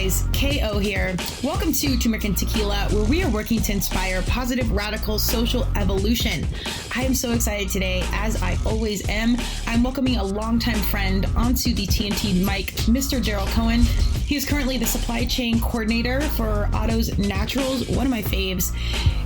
guys? KO here. Welcome to Turmeric and Tequila, where we are working to inspire positive, radical social evolution. I am so excited today, as I always am. I'm welcoming a longtime friend onto the T&T mic, Mr. Darryl Cohen. He is currently the supply chain coordinator for Otto's Naturals, one of my faves.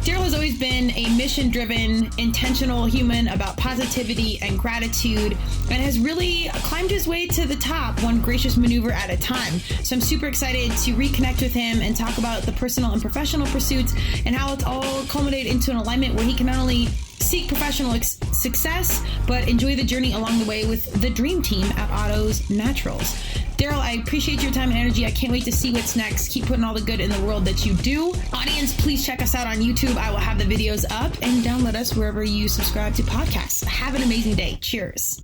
Darryl has always been a mission-driven, intentional human about positivity and gratitude, and has really climbed his way to the top one gracious maneuver at a time. So I'm super excited to reconnect with him and talk about the personal and professional pursuits and how it's all culminated into an alignment where he can not only seek professional success, but enjoy the journey along the way with the dream team at Otto's Naturals. Darryl, I appreciate your time and energy. I can't wait to see what's next. Keep putting all the good in the world that you do. Audience, please check us out on YouTube. I will have the videos up, and download us wherever you subscribe to podcasts. Have an amazing day. Cheers.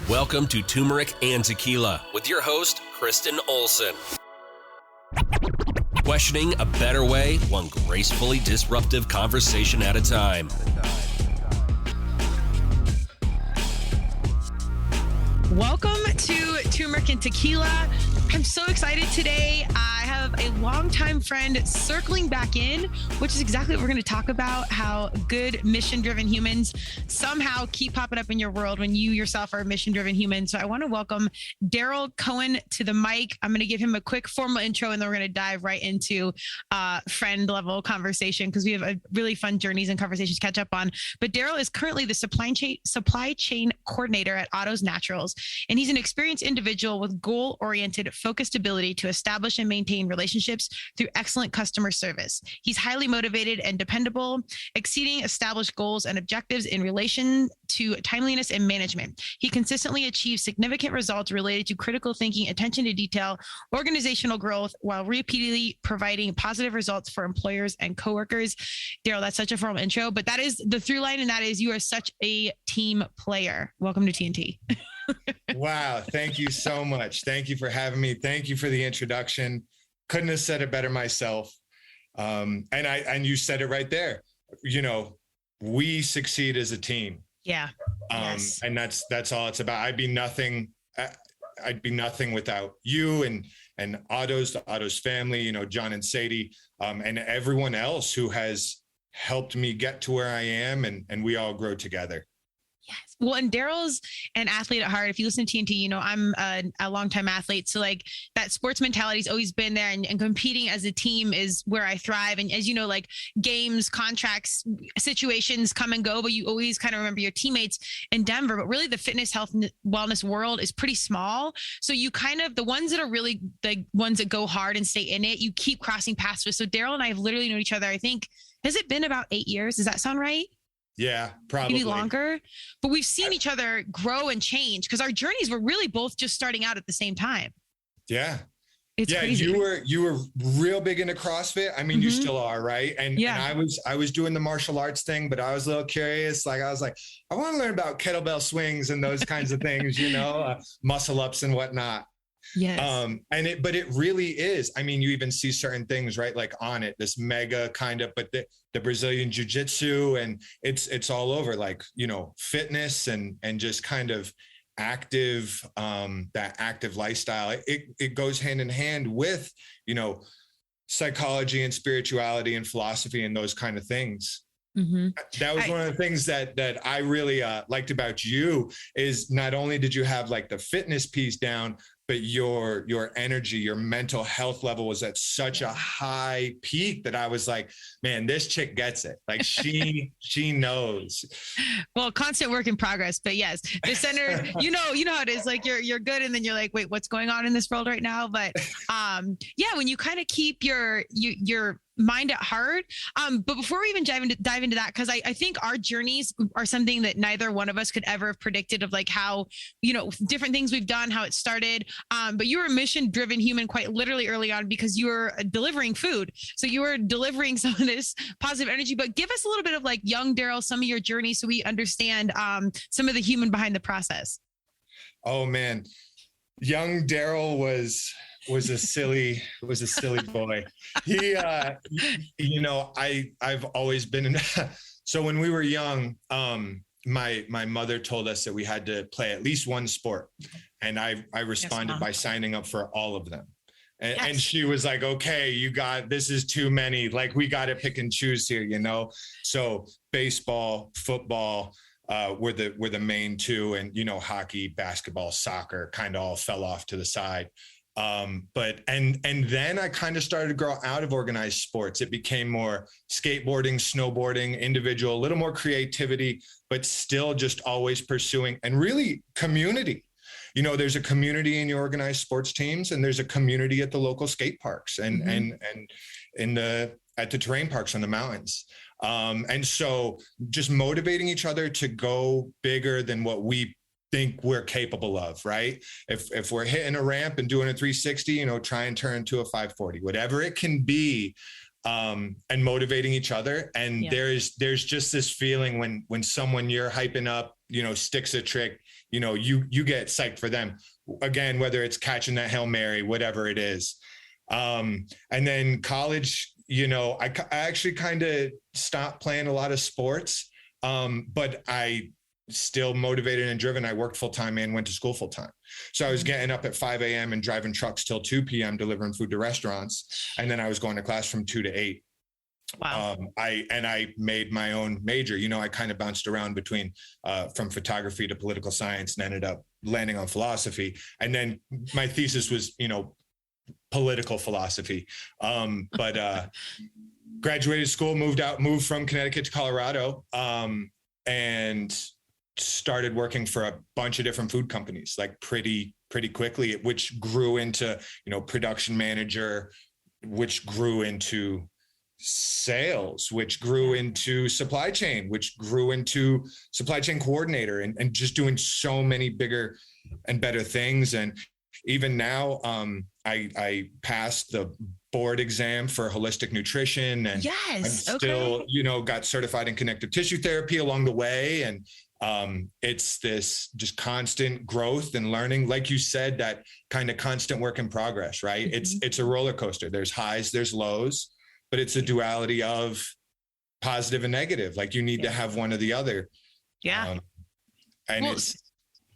Welcome to Turmeric and Tequila with your host, Kristen Olson. Questioning a better way, one gracefully disruptive conversation at a time. Welcome to Turmeric and Tequila. I'm so excited today. I have a longtime friend circling back in, which is exactly what we're going to talk about, how good mission-driven humans somehow keep popping up in your world when you yourself are a mission-driven human. So I want to welcome Darryl Cohen to the mic. I'm going to give him a quick formal intro, and then we're going to dive right into friend-level conversation because we have a really fun journeys and conversations to catch up on. But Darryl is currently the supply chain coordinator at Otto's Naturals, and he's an experienced individual with goal-oriented, focused ability to establish and maintain relationships through excellent customer service. He's highly motivated and dependable, exceeding established goals and objectives in relation to timeliness and management. He consistently achieves significant results related to critical thinking, attention to detail, organizational growth, while repeatedly providing positive results for employers and coworkers. Darryl, that's such a formal intro, but that is the through line, and that is you are such a team player. Welcome to TNT. Wow. Thank you so much. Thank you for having me. Thank you for the introduction. Couldn't have said it better myself. And you said it right there. You know, we succeed as a team. Yeah. Yes. And that's all it's about. I'd be nothing without you and Otto's, the Otto's family, you know, John and Sadie, and everyone else who has helped me get to where I am, and we all grow together. Yes. Well, and Darryl's an athlete at heart. If you listen to TNT, you know, I'm a longtime athlete. So like that sports mentality has always been there, and competing as a team is where I thrive. And as you know, like games, contracts, situations come and go, but you always kind of remember your teammates in Denver. But really the fitness, health, and wellness world is pretty small. So you kind of, the ones that are really the ones that go hard and stay in it, you keep crossing paths with. So Darryl and I have literally known each other, I think, has it been about 8 years? Does that sound right? Yeah, probably maybe longer, but we've seen each other grow and change because our journeys were really both just starting out at the same time. Yeah. It's crazy. You were real big into CrossFit. I mean, you still are, right? And I was doing the martial arts thing, but I was a little curious. Like, I was like, I want to learn about kettlebell swings and those kinds of things, you know, muscle ups and whatnot. Yes. But it really is. I mean, you even see certain things, right? Like on it, this mega kind of, but the Brazilian jiu-jitsu, and it's all over, like, you know, fitness and just kind of active, that active lifestyle. It goes hand in hand with, you know, psychology and spirituality and philosophy and those kind of things. Mm-hmm. That was one of the things that I really liked about you, is not only did you have like the fitness piece down, but your energy, your mental health level was at such a high peak that I was like, man, this chick gets it. Like she knows. Well, constant work in progress, but yes, the center, you know how it is. Like you're good, and then you're like, wait, what's going on in this world right now? But yeah, when you kind of keep your mind at heart. But before we even dive into that, because I think our journeys are something that neither one of us could ever have predicted, of like how, you know, different things we've done, how it started. But you were a mission-driven human quite literally early on, because you were delivering food. So you were delivering some of this positive energy. But give us a little bit of like young Darryl, some of your journey, so we understand some of the human behind the process. Oh man, young Darryl was a silly boy. He, you know, I've always been in. So when we were young, my mother told us that we had to play at least one sport, and I responded by signing up for all of them. And she was like, okay, this is too many. Like, we got to pick and choose here, you know? So baseball, football, were the main two, and, you know, hockey, basketball, soccer kind of all fell off to the side. But then I kind of started to grow out of organized sports. It became more skateboarding, snowboarding, individual, a little more creativity, but still just always pursuing, and really community. You know, there's a community in your organized sports teams, and there's a community at the local skate parks and at the terrain parks on the mountains. And so just motivating each other to go bigger than what we think we're capable of, right? If we're hitting a ramp and doing a 360, you know, try and turn to a 540, whatever it can be, and motivating each other. And there's just this feeling when someone you're hyping up, you know, sticks a trick, you know, you get psyched for them. Again, whether it's catching that Hail Mary, whatever it is. And then college, you know, I actually kind of stopped playing a lot of sports, but I still motivated and driven. I worked full-time and went to school full-time. So I was getting up at 5 a.m. and driving trucks till 2 p.m. delivering food to restaurants. And then I was going to class from 2 to 8. Wow. I made my own major. You know, I kind of bounced around between from photography to political science, and ended up landing on philosophy. And then my thesis was, you know, political philosophy. But graduated school, moved from Connecticut to Colorado, and started working for a bunch of different food companies, like pretty quickly, which grew into, you know, production manager, which grew into sales, which grew into supply chain, which grew into supply chain coordinator, and just doing so many bigger and better things. And even now, I passed the board exam for holistic nutrition, and I'm still, you know, got certified in connective tissue therapy along the way. And it's this just constant growth and learning. Like you said, that kind of constant work in progress, right? Mm-hmm. It's a roller coaster. There's highs, there's lows, but it's a duality of positive and negative. Like, you need to have one or the other. Yeah. And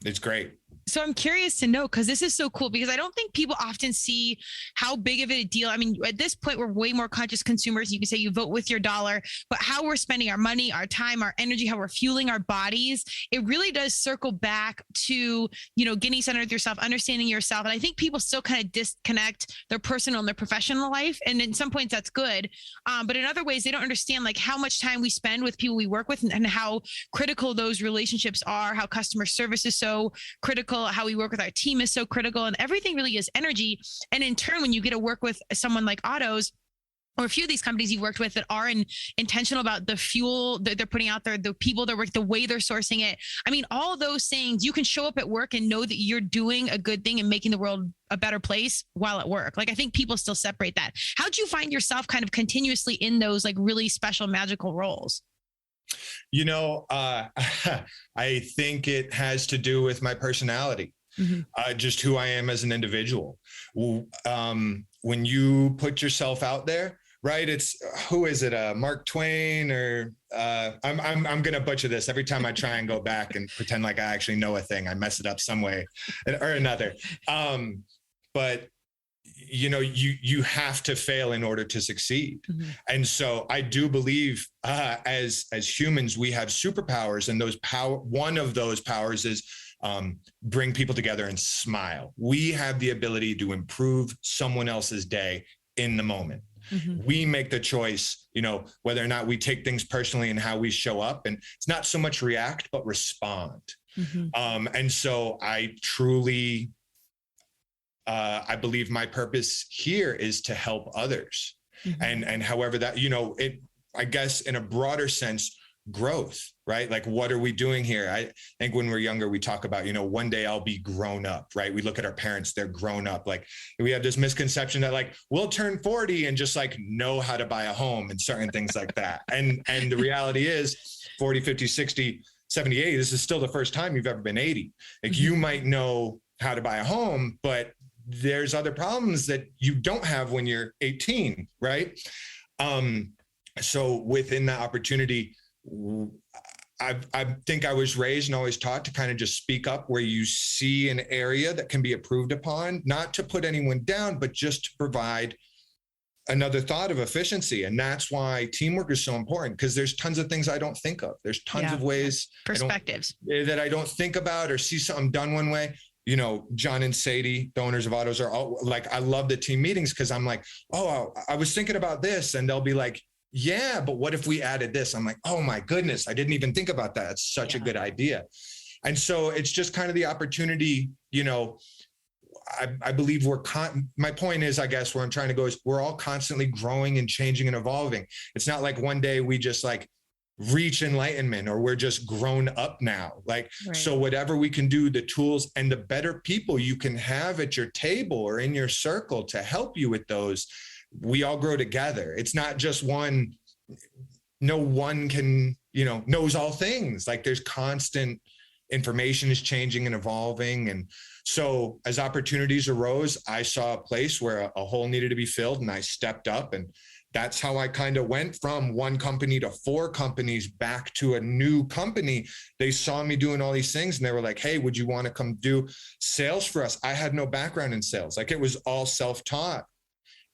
it's great. So I'm curious to know, because this is so cool, because I don't think people often see how big of a deal. I mean, at this point, we're way more conscious consumers. You can say you vote with your dollar, but how we're spending our money, our time, our energy, how we're fueling our bodies, it really does circle back to, you know, getting centered with yourself, understanding yourself. And I think people still kind of disconnect their personal and their professional life. And in some points that's good. But in other ways, they don't understand like how much time we spend with people we work with, and how critical those relationships are, how customer service is so critical, how we work with our team is so critical, and everything really is energy. And in turn, when you get to work with someone like Otto's, or a few of these companies you've worked with that are intentional about the fuel that they're putting out there, the people they're working, the way they're sourcing it. I mean, all those things, you can show up at work and know that you're doing a good thing and making the world a better place while at work. Like, I think people still separate that. How'd you find yourself kind of continuously in those like really special, magical roles? You know, I think it has to do with my personality, just who I am as an individual. When you put yourself out there, right? It's, who is it? Mark Twain, or I'm going to butcher this every time I try and go back and pretend like I actually know a thing. I mess it up some way or another. But you know, you have to fail in order to succeed. Mm-hmm. And so I do believe as humans, we have superpowers, and one of those powers is bring people together and smile. We have the ability to improve someone else's day in the moment. Mm-hmm. We make the choice, you know, whether or not we take things personally and how we show up. And it's not so much react, but respond. Mm-hmm. And so I truly, I believe my purpose here is to help others. Mm-hmm. And however that, you know, I guess in a broader sense, growth, right? Like, what are we doing here? I think when we're younger, we talk about, you know, one day I'll be grown up, right? We look at our parents, they're grown up. Like, we have this misconception that like, we'll turn 40 and just like know how to buy a home and certain things like that. And the reality is 40, 50, 60, 70, 80, this is still the first time you've ever been 80. Like, mm-hmm. you might know how to buy a home, but there's other problems that you don't have when you're 18, right? So within that opportunity, I think I was raised and always taught to kind of just speak up where you see an area that can be improved upon, not to put anyone down, but just to provide another thought of efficiency. And that's why teamwork is so important, because there's tons of things I don't think of. There's tons of ways, perspectives that I don't think about or see something done one way. You know, John and Sadie, the owners of Autos, are all like, I love the team meetings because I'm like, oh, I was thinking about this. And they'll be like, yeah, but what if we added this? I'm like, oh my goodness, I didn't even think about that. It's such a good idea. And so it's just kind of the opportunity, you know, I believe my point is, I guess where I'm trying to go is we're all constantly growing and changing and evolving. It's not like one day we just like reach enlightenment or we're just grown up now. Like, so whatever we can do, the tools and the better people you can have at your table or in your circle to help you with those, we all grow together. It's not just one, no one can, you know, knows all things. Like there's constant information is changing and evolving. And so as opportunities arose, I saw a place where a hole needed to be filled and I stepped up, and that's how I kind of went from one company to 4 companies back to a new company. They saw me doing all these things and they were like, hey, would you want to come do sales for us? I had no background in sales. Like it was all self-taught.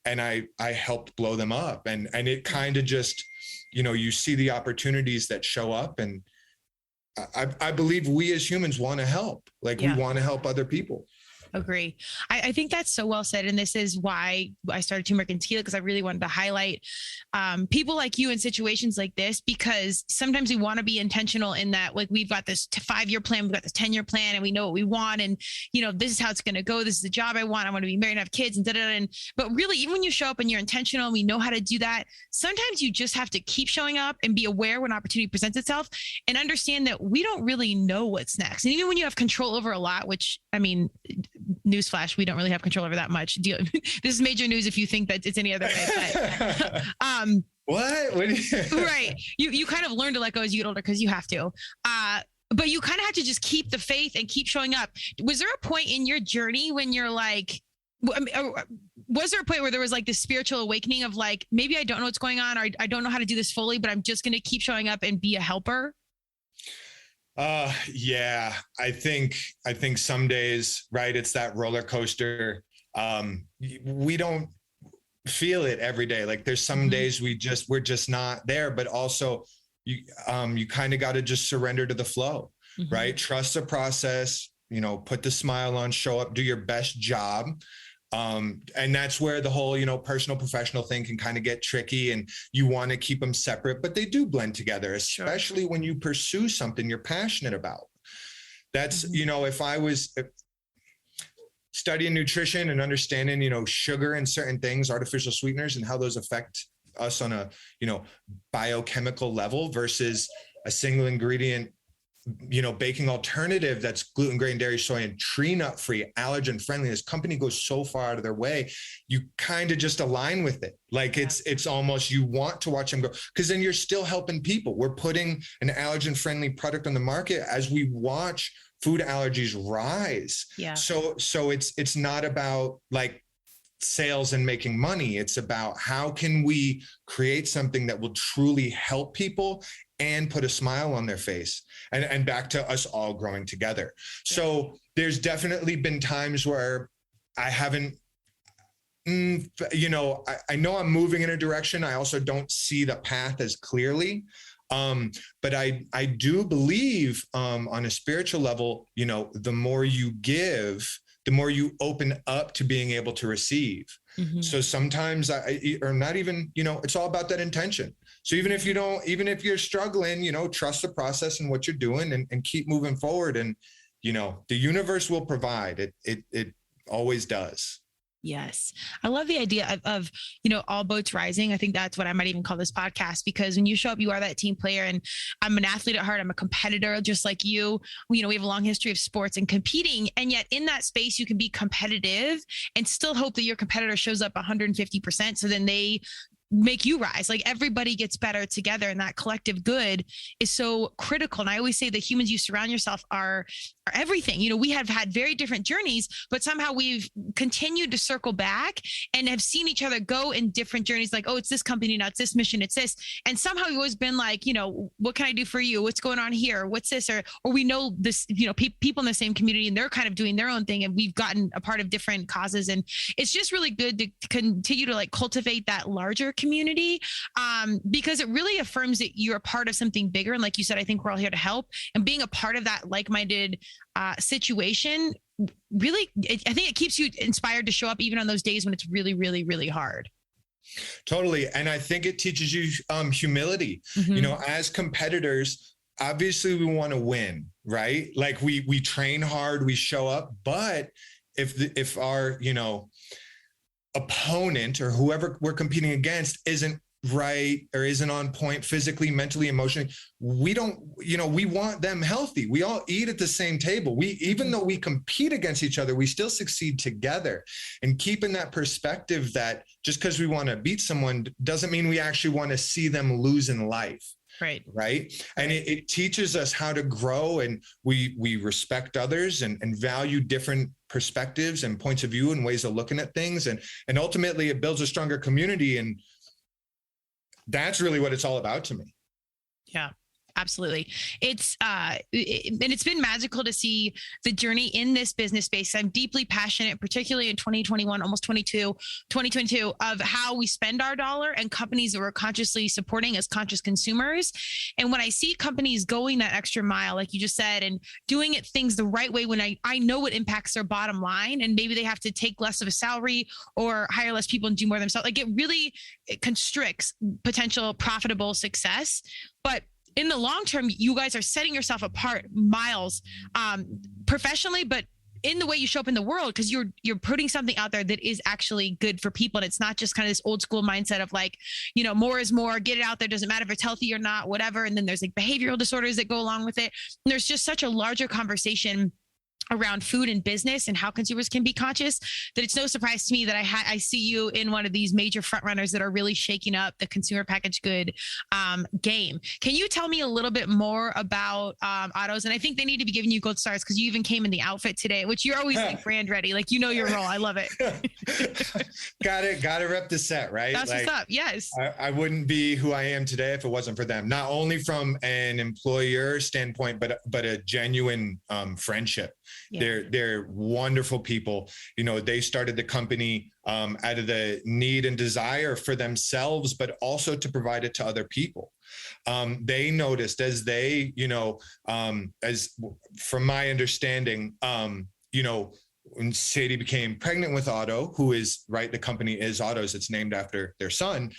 And I helped blow them up. And it kind of just, you know, you see the opportunities that show up. And I believe we as humans want to help. Like we want to help other people. Agree. I think that's so well said. And this is why I started Turmeric and Tequila, because I really wanted to highlight people like you in situations like this, because sometimes we want to be intentional in that, like, we've got this 5-year plan, we've got this 10-year plan, and we know what we want. And, you know, this is how it's going to go. This is the job I want. I want to be married and have kids and da-da-da. But really, even when you show up and you're intentional and we know how to do that, sometimes you just have to keep showing up and be aware when opportunity presents itself and understand that we don't really know what's next. And even when you have control over a lot, which, I mean, newsflash, we don't really have control over that much. This is major news if you think that it's any other way. But, what? Right. You kind of learn to let go as you get older because you have to. But you kind of have to just keep the faith and keep showing up. Was there a point in your journey when you're like, was there a point where there was like this spiritual awakening of like, maybe I don't know what's going on, or I don't know how to do this fully, but I'm just going to keep showing up and be a helper? Yeah, I think some days, right, it's that roller coaster. We don't feel it every day. Like there's some days we're just not there, but also you kind of got to just surrender to the flow, right? Trust the process, you know, put the smile on, show up, do your best job. And that's where the whole, you know, personal professional thing can kind of get tricky, and you want to keep them separate, but they do blend together, especially when you pursue something you're passionate about. That's, you know, if I was studying nutrition and understanding, you know, sugar and certain things, artificial sweeteners, and how those affect us on a, you know, biochemical level versus a single ingredient, you know, baking alternative that's gluten, grain, dairy, soy, and tree nut free, allergen friendly. This company goes so far out of their way, you kind of just align with it. Like it's almost, you want to watch them go, because then you're still helping people. We're putting an allergen friendly product on the market as we watch food allergies rise. Yeah. So it's not about like sales and making money. It's about how can we create something that will truly help people and put a smile on their face, and back to us all growing together. So there's definitely been times where I haven't, you know, I know I'm moving in a direction. I also don't see the path as clearly. But I do believe on a spiritual level, you know, the more you give, the more you open up to being able to receive. So sometimes or not even, you know, it's all about that intention. So even if you're struggling, you know, trust the process and what you're doing, and keep moving forward. And, you know, the universe will provide. It always does. Yes. I love the idea of, you know, all boats rising. I think that's what I might even call this podcast, because when you show up, you are that team player, and I'm an athlete at heart. I'm a competitor, just like you. You know, we have a long history of sports and competing, and yet in that space, you can be competitive and still hope that your competitor shows up 150%. So then they make you rise. Like everybody gets better together, and that collective good is so critical. And I always say the humans you surround yourself are everything. You know, we have had very different journeys, but somehow we've continued to circle back and have seen each other go in different journeys. Like, oh, it's this company now, it's this mission, it's this. And somehow we've always been like, you know, what can I do for you? What's going on here? What's this? Or we know this, you know, people in the same community, and they're kind of doing their own thing, and we've gotten a part of different causes. And it's just really good to continue to like cultivate that larger community, because it really affirms that you're a part of something bigger. And like you said, I think we're all here to help, and being a part of that like-minded situation, really, I think it keeps you inspired to show up even on those days when it's really, really, really hard. Totally. And I think it teaches you humility. Mm-hmm. You know, as competitors, obviously we want to win, right? Like we train hard, we show up, but if our, you know, opponent or whoever we're competing against isn't right or isn't on point physically, mentally, emotionally, we don't, you know, we want them healthy. We all eat at the same table. Even though we compete against each other, we still succeed together. And keeping that perspective that just because we want to beat someone doesn't mean we actually want to see them lose in life. Right. And it teaches us how to grow, and we respect others and value different perspectives and points of view and ways of looking at things. And ultimately it builds a stronger community. And that's really what it's all about to me. Yeah. Absolutely. It's, and it's been magical to see the journey in this business space. I'm deeply passionate, particularly in 2021, almost 2022, of how we spend our dollar and companies that we're consciously supporting as conscious consumers. And when I see companies going that extra mile, like you just said, and doing things the right way, when I know it impacts their bottom line, and maybe they have to take less of a salary or hire less people and do more themselves, like it constricts potential profitable success. But in the long term, you guys are setting yourself apart miles, professionally, but in the way you show up in the world, because you're putting something out there that is actually good for people. And it's not just kind of this old school mindset of like, you know, more is more, get it out there. Doesn't matter if it's healthy or not, whatever. And then there's like behavioral disorders that go along with it. And there's just such a larger conversation around food and business and how consumers can be conscious, that it's no surprise to me that I see you in one of these major front runners that are really shaking up the consumer packaged good game. Can you tell me a little bit more about Autos? And I think they need to be giving you gold stars, because you even came in the outfit today, which you're always like brand ready, like you know your role. I love it. Gotta rep the set, right? That's like, what's up. Yes. I wouldn't be who I am today if it wasn't for them. Not only from an employer standpoint, but a genuine friendship. Yeah. They're wonderful people. You know, they started the company out of the need and desire for themselves, but also to provide it to other people. They noticed as they, you know, as from my understanding, you know, when Sadie became pregnant with Otto, who is right, the company is Autos, it's named after their son,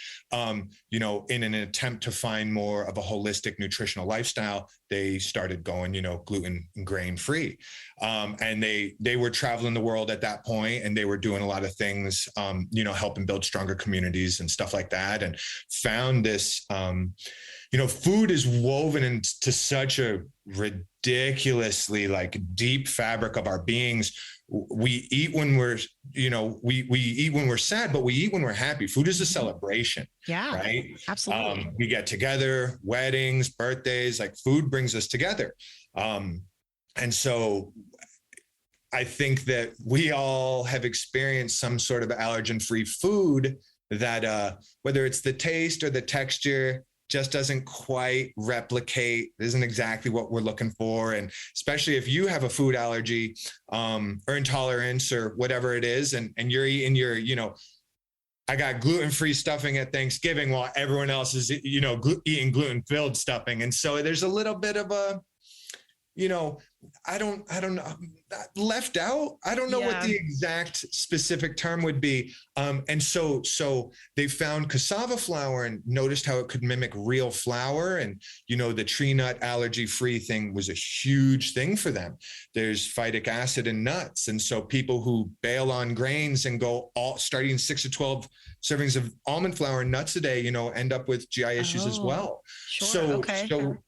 you know, in an attempt to find more of a holistic nutritional lifestyle, they started going, you know, gluten and grain free. And they were traveling the world at that point, and they were doing a lot of things, you know, helping build stronger communities and stuff like that, and found this, you know, food is woven into such a ridiculously like deep fabric of our beings. We eat when we're, you know, we eat when we're sad, but we eat when we're happy. Food is a celebration. Yeah, right. Absolutely. We get together, weddings, birthdays, like food brings us together. And so I think that we all have experienced some sort of allergen-free food that, whether it's the taste or the texture, just doesn't quite replicate, isn't exactly what we're looking for. And especially if you have a food allergy or intolerance or whatever it is, and you're eating your, you know, I got gluten-free stuffing at Thanksgiving while everyone else is, you know, eating gluten-filled stuffing. And so there's a little bit of a, you know, I don't know, left out. I don't know what the exact specific term would be. And so they found cassava flour and noticed how it could mimic real flour. And, you know, the tree nut allergy-free thing was a huge thing for them. There's phytic acid in nuts. And so people who bail on grains and go starting 6 to 12 servings of almond flour and nuts a day, you know, end up with GI issues as well. Sure.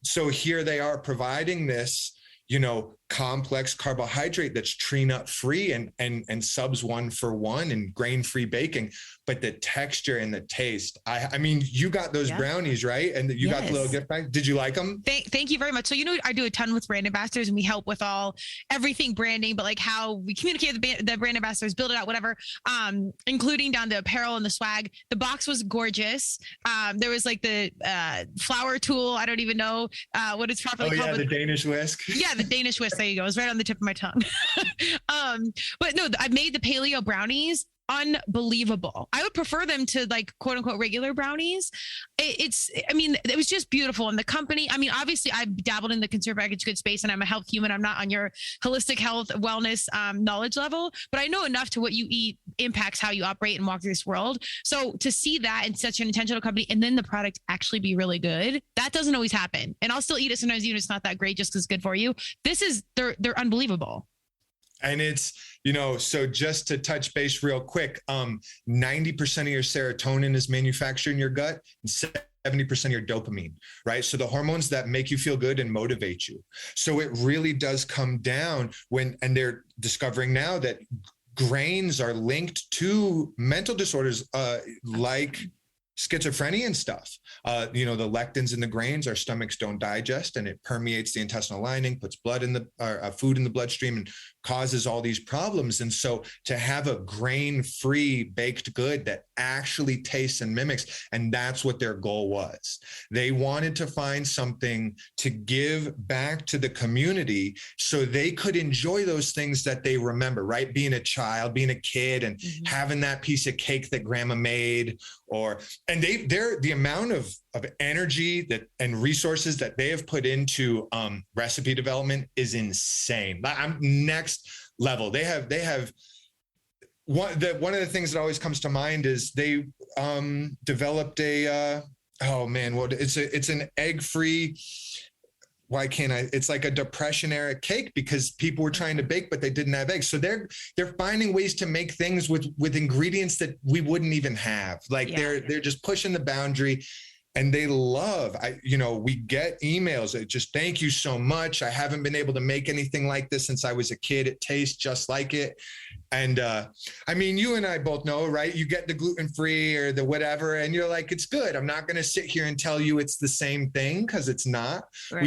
So here they are providing this, you know, complex carbohydrate that's tree nut free and subs 1-for-1 and grain-free baking, but the texture and the taste. I mean, you got those brownies, right? And you got the little gift bag. Did you like them? Thank you very much. So, I do a ton with brand ambassadors, and we help with everything branding, but like how we communicate with the brand ambassadors, build it out, whatever, including down the apparel and the swag. The box was gorgeous. There was like the flour tool. I don't even know what it's properly called. The Danish whisk. Yeah, the Danish whisk. There you go. It was right on the tip of my tongue. But no, I made the paleo brownies. Unbelievable. I would prefer them to like quote unquote regular brownies. It was just beautiful. And the company, obviously I've dabbled in the consumer packaged goods space and I'm a health human. I'm not on your holistic health wellness knowledge level, but I know enough to what you eat impacts how you operate and walk through this world. So to see that in such an intentional company and then the product actually be really good, that doesn't always happen. And I'll still eat it sometimes even if it's not that great just because it's good for you. They're unbelievable. And it's, so just to touch base real quick, 90% of your serotonin is manufactured in your gut and 70% of your dopamine, right? So the hormones that make you feel good and motivate you. So it really does come down and they're discovering now that grains are linked to mental disorders like schizophrenia and stuff. The lectins in the grains, our stomachs don't digest and it permeates the intestinal lining, puts food in the bloodstream and causes all these problems. And so to have a grain-free baked good that actually tastes and mimics, and that's what their goal was. They wanted to find something to give back to the community so they could enjoy those things that they remember, right? Being a child, being a kid and having that piece of cake that grandma made and they're the amount of energy and resources that they have put into recipe development is insane. I'm next level. They have one of the things that always comes to mind is they developed it's an egg-free. Why can't I? It's like a depression era cake because people were trying to bake, but they didn't have eggs. So they're finding ways to make things with ingredients that we wouldn't even have. They're just pushing the boundary. And they love, we get emails that just, thank you so much. I haven't been able to make anything like this since I was a kid. It tastes just like it. And you and I both know, right? You get the gluten-free or the whatever, and you're like, it's good. I'm not going to sit here and tell you it's the same thing because it's not. Right.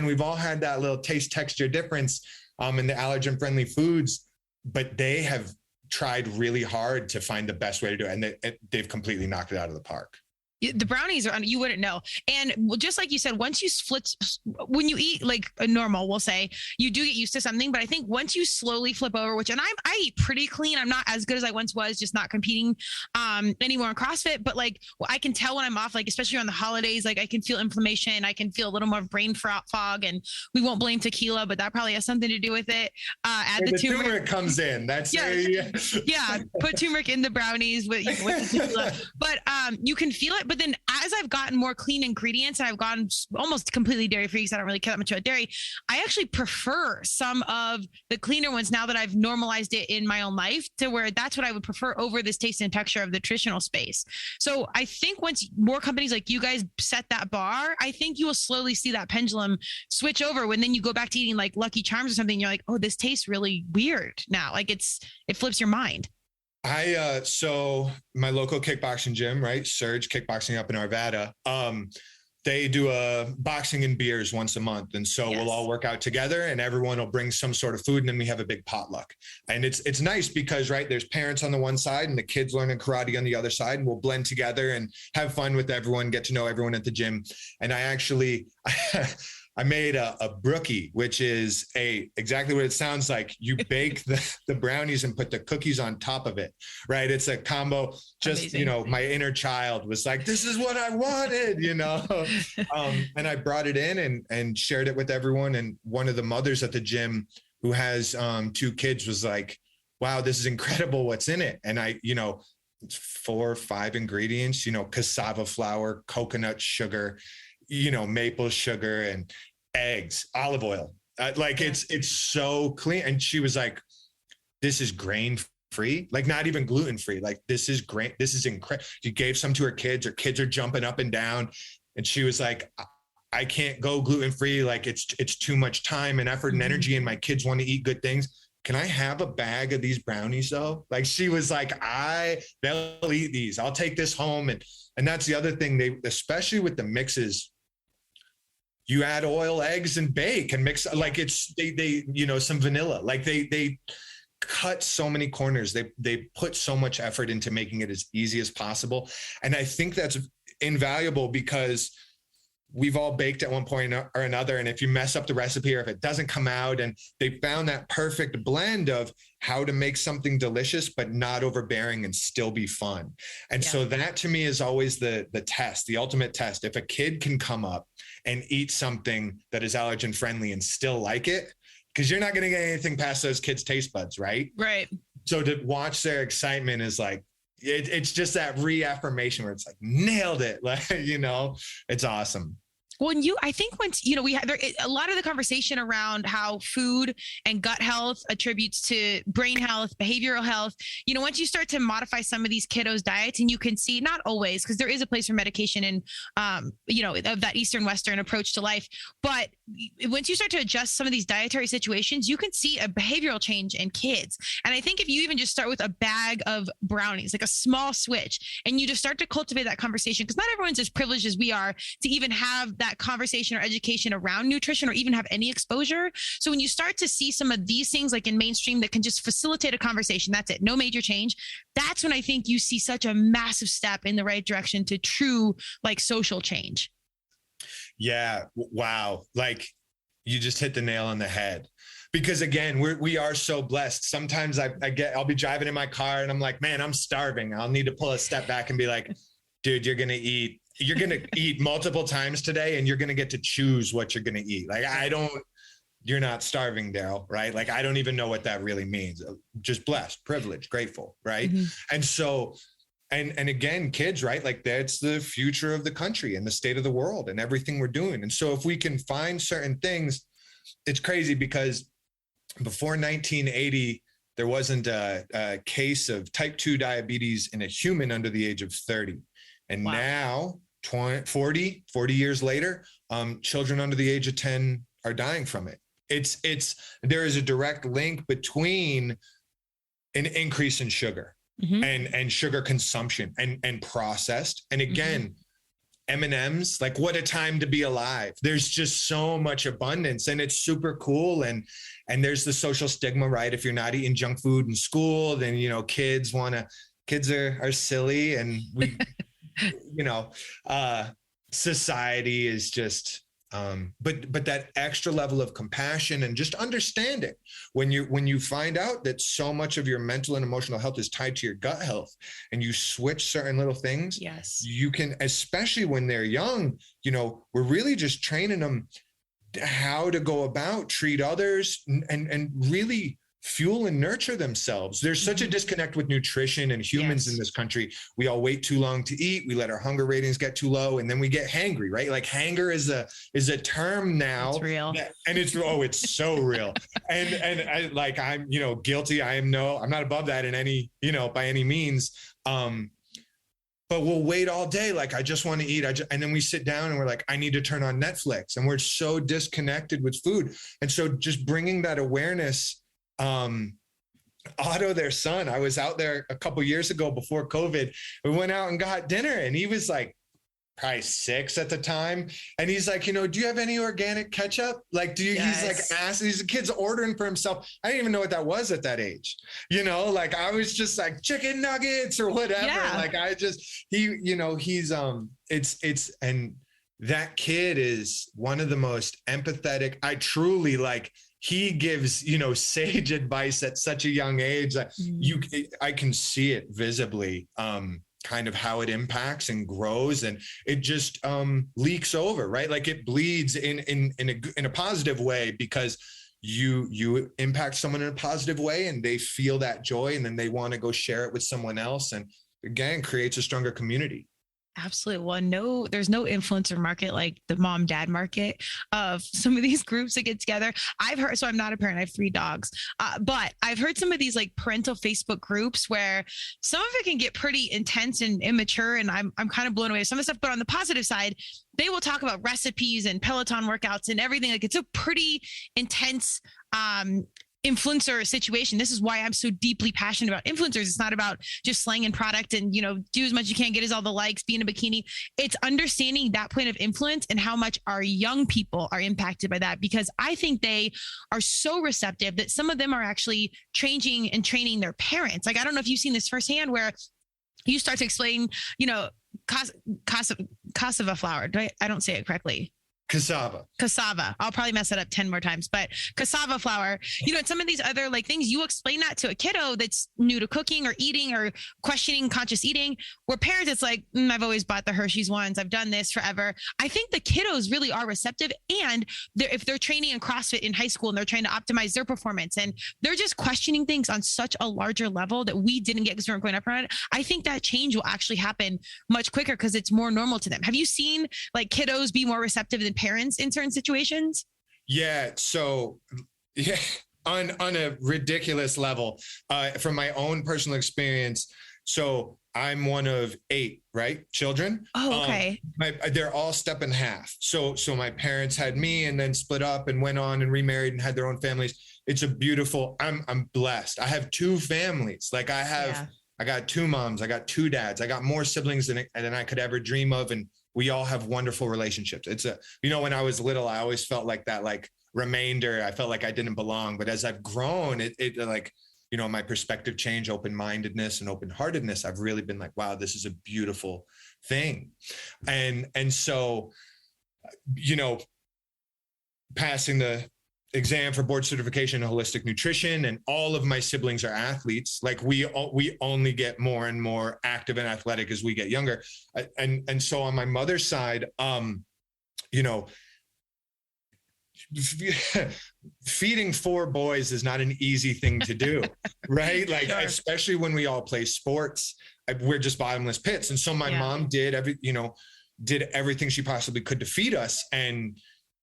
We've all had that little taste texture difference in the allergen-friendly foods, but they have tried really hard to find the best way to do it. And they've completely knocked it out of the park. The brownies you wouldn't know. And just like you said, once you when you eat like a normal, we'll say you do get used to something, but I think once you slowly flip over, I eat pretty clean. I'm not as good as I once was, just not competing anymore in CrossFit, but I can tell when I'm off, especially around the holidays, I can feel inflammation. I can feel a little more brain fog, and we won't blame tequila, but that probably has something to do with it. Add the turmeric comes in. That's put turmeric in the brownies with the tequila, but you can feel it. But then as I've gotten more clean ingredients and I've gone almost completely dairy free because I don't really care that much about dairy, I actually prefer some of the cleaner ones now that I've normalized it in my own life to where that's what I would prefer over this taste and texture of the nutritional space. So I think once more companies like you guys set that bar, I think you will slowly see that pendulum switch over when then you go back to eating like Lucky Charms or something. You're like, oh, this tastes really weird now. It flips your mind. So my local kickboxing gym, right? Surge Kickboxing up in Arvada. They do a boxing and beers once a month. And so we'll all work out together and everyone will bring some sort of food. And then we have a big potluck. And it's nice because, right, there's parents on the one side and the kids learning karate on the other side, and we'll blend together and have fun with everyone, get to know everyone at the gym. And I made a brookie, which is exactly what it sounds like. You bake the brownies and put the cookies on top of it, right? It's a combo. Just, amazing. My inner child was like, this is what I wanted, and I brought it in and shared it with everyone. And one of the mothers at the gym who has 2 kids was like, wow, this is incredible. What's in it? And it's 4 or 5 ingredients, cassava flour, coconut sugar, maple sugar and eggs, olive oil. It's so clean. And she was like, this is grain free, not even gluten free. This is incredible. She gave some to her kids are jumping up and down. And she was like, I can't go gluten-free. Like it's too much time and effort and energy, and my kids want to eat good things. Can I have a bag of these brownies though? Like she was like, they'll eat these. I'll take this home. And that's the other thing, especially with the mixes, you add oil, eggs, and bake and mix, like they some vanilla, like they cut so many corners. They put so much effort into making it as easy as possible. And I think that's invaluable because we've all baked at one point or another. And if you mess up the recipe or if it doesn't come out, and they found that perfect blend of how to make something delicious, but not overbearing and still be fun. And so that to me is always the test, the ultimate test. If a kid can come up and eat something that is allergen friendly and still like it, because you're not going to get anything past those kids' taste buds, right? Right. So to watch their excitement is like, it's just that reaffirmation where it's like, nailed it. Like, it's awesome. Well, I think once, we had a lot of the conversation around how food and gut health attributes to brain health, behavioral health, once you start to modify some of these kiddos' diets, and you can see, not always, because there is a place for medication and, of that Eastern Western approach to life. But once you start to adjust some of these dietary situations, you can see a behavioral change in kids. And I think if you even just start with a bag of brownies, like a small switch, and you just start to cultivate that conversation, because not everyone's as privileged as we are to even have that conversation or education around nutrition or even have any exposure. So when you start to see some of these things like in mainstream that can just facilitate a conversation, that's it, no major change. That's when I think you see such a massive step in the right direction to true like social change. Yeah. Wow. Like you just hit the nail on the head. Because again, we are so blessed. Sometimes I'll be driving in my car and I'm like, man, I'm starving. I'll need to pull a step back and be like, dude, you're going to eat multiple times today, and you're going to get to choose what you're going to eat. Like, you're not starving, Darryl, right? Like, I don't even know what that really means. Just blessed, privileged, grateful. Right. Mm-hmm. And so, and again, kids, right? Like that's the future of the country and the state of the world and everything we're doing. And so if we can find certain things, it's crazy because before 1980, there wasn't a case of type 2 diabetes in a human under the age of 30. And now 40 years later, children under the age of 10 are dying from it. There is a direct link between an increase in sugar and sugar consumption and processed. And again, M&Ms, like what a time to be alive. There's just so much abundance and it's super cool. And there's the social stigma, right? If you're not eating junk food in school, then, kids are silly, and we, society is just, but that extra level of compassion and just understanding when you find out that so much of your mental and emotional health is tied to your gut health, and you switch certain little things, you can, especially when they're young, we're really just training them how to go about, treat others, and really fuel and nurture themselves. There's such a disconnect with nutrition and humans in this country. We all wait too long to eat. We let our hunger ratings get too low, and then we get hangry, right? Like hanger is a term now. It's real. And it's so real. And I'm guilty. I'm not above that in any, by any means. But we'll wait all day. Like, I just want to eat. And then we sit down and we're like, I need to turn on Netflix, and we're so disconnected with food. And so just bringing that awareness, Otto, their son, I was out there a couple years ago before COVID. We went out and got dinner, and he was like probably 6 at the time. And he's like, do you have any organic ketchup? Like, he's like asking, he's a kid's ordering for himself. I didn't even know what that was at that age. Like I was just like chicken nuggets or whatever. Yeah. Like and that kid is one of the most empathetic. I truly he gives, sage advice at such a young age that I can see it visibly, kind of how it impacts and grows, and it just leaks over, right? Like it bleeds in a positive way, because you impact someone in a positive way and they feel that joy, and then they want to go share it with someone else, and again creates a stronger community. Absolutely. Well, no, there's no influencer market like the mom dad market of some of these groups that get together. I've heard, so I'm not a parent, I have 3 dogs, but I've heard some of these like parental Facebook groups where some of it can get pretty intense and immature. And I'm kind of blown away with some of the stuff, but on the positive side, they will talk about recipes and Peloton workouts and everything. Like it's a pretty intense, influencer situation. This is why I'm so deeply passionate about influencers. It's not about just slanging product and, do as much as you can, get as all the likes, be in a bikini. It's understanding that point of influence and how much our young people are impacted by that, because I think they are so receptive that some of them are actually changing and training their parents. Like, I don't know if you've seen this firsthand where you start to explain, cassava flour. I don't say it correctly. Cassava. I'll probably mess it up 10 more times, but cassava flour, and some of these other like things, you explain that to a kiddo that's new to cooking or eating or questioning conscious eating, where parents, it's like, I've always bought the Hershey's ones. I've done this forever. I think the kiddos really are receptive. And if they're training in CrossFit in high school and they're trying to optimize their performance and they're just questioning things on such a larger level that we didn't get because we weren't going up around it, I think that change will actually happen much quicker because it's more normal to them. Have you seen like kiddos be more receptive than parents in certain situations? Yeah. So yeah, on a ridiculous level, from my own personal experience. So I'm one of 8, right? Children. Oh, okay. They're all step and half. So my parents had me and then split up and went on and remarried and had their own families. It's a beautiful, I'm blessed. I have 2 families. Like I got 2 moms, I got 2 dads, I got more siblings than I could ever dream of. And we all have wonderful relationships. It's when I was little, I always felt like that, like remainder. I felt like I didn't belong. But as I've grown, it like, my perspective change, open-mindedness and open-heartedness, I've really been like, wow, this is a beautiful thing. And so, passing the exam for board certification in holistic nutrition, and all of my siblings are athletes. Like we only get more and more active and athletic as we get younger. And so on my mother's side, feeding 4 boys is not an easy thing to do, right? Like, sure. Especially when we all play sports, we're just bottomless pits. And so my mom did everything she possibly could to feed us. And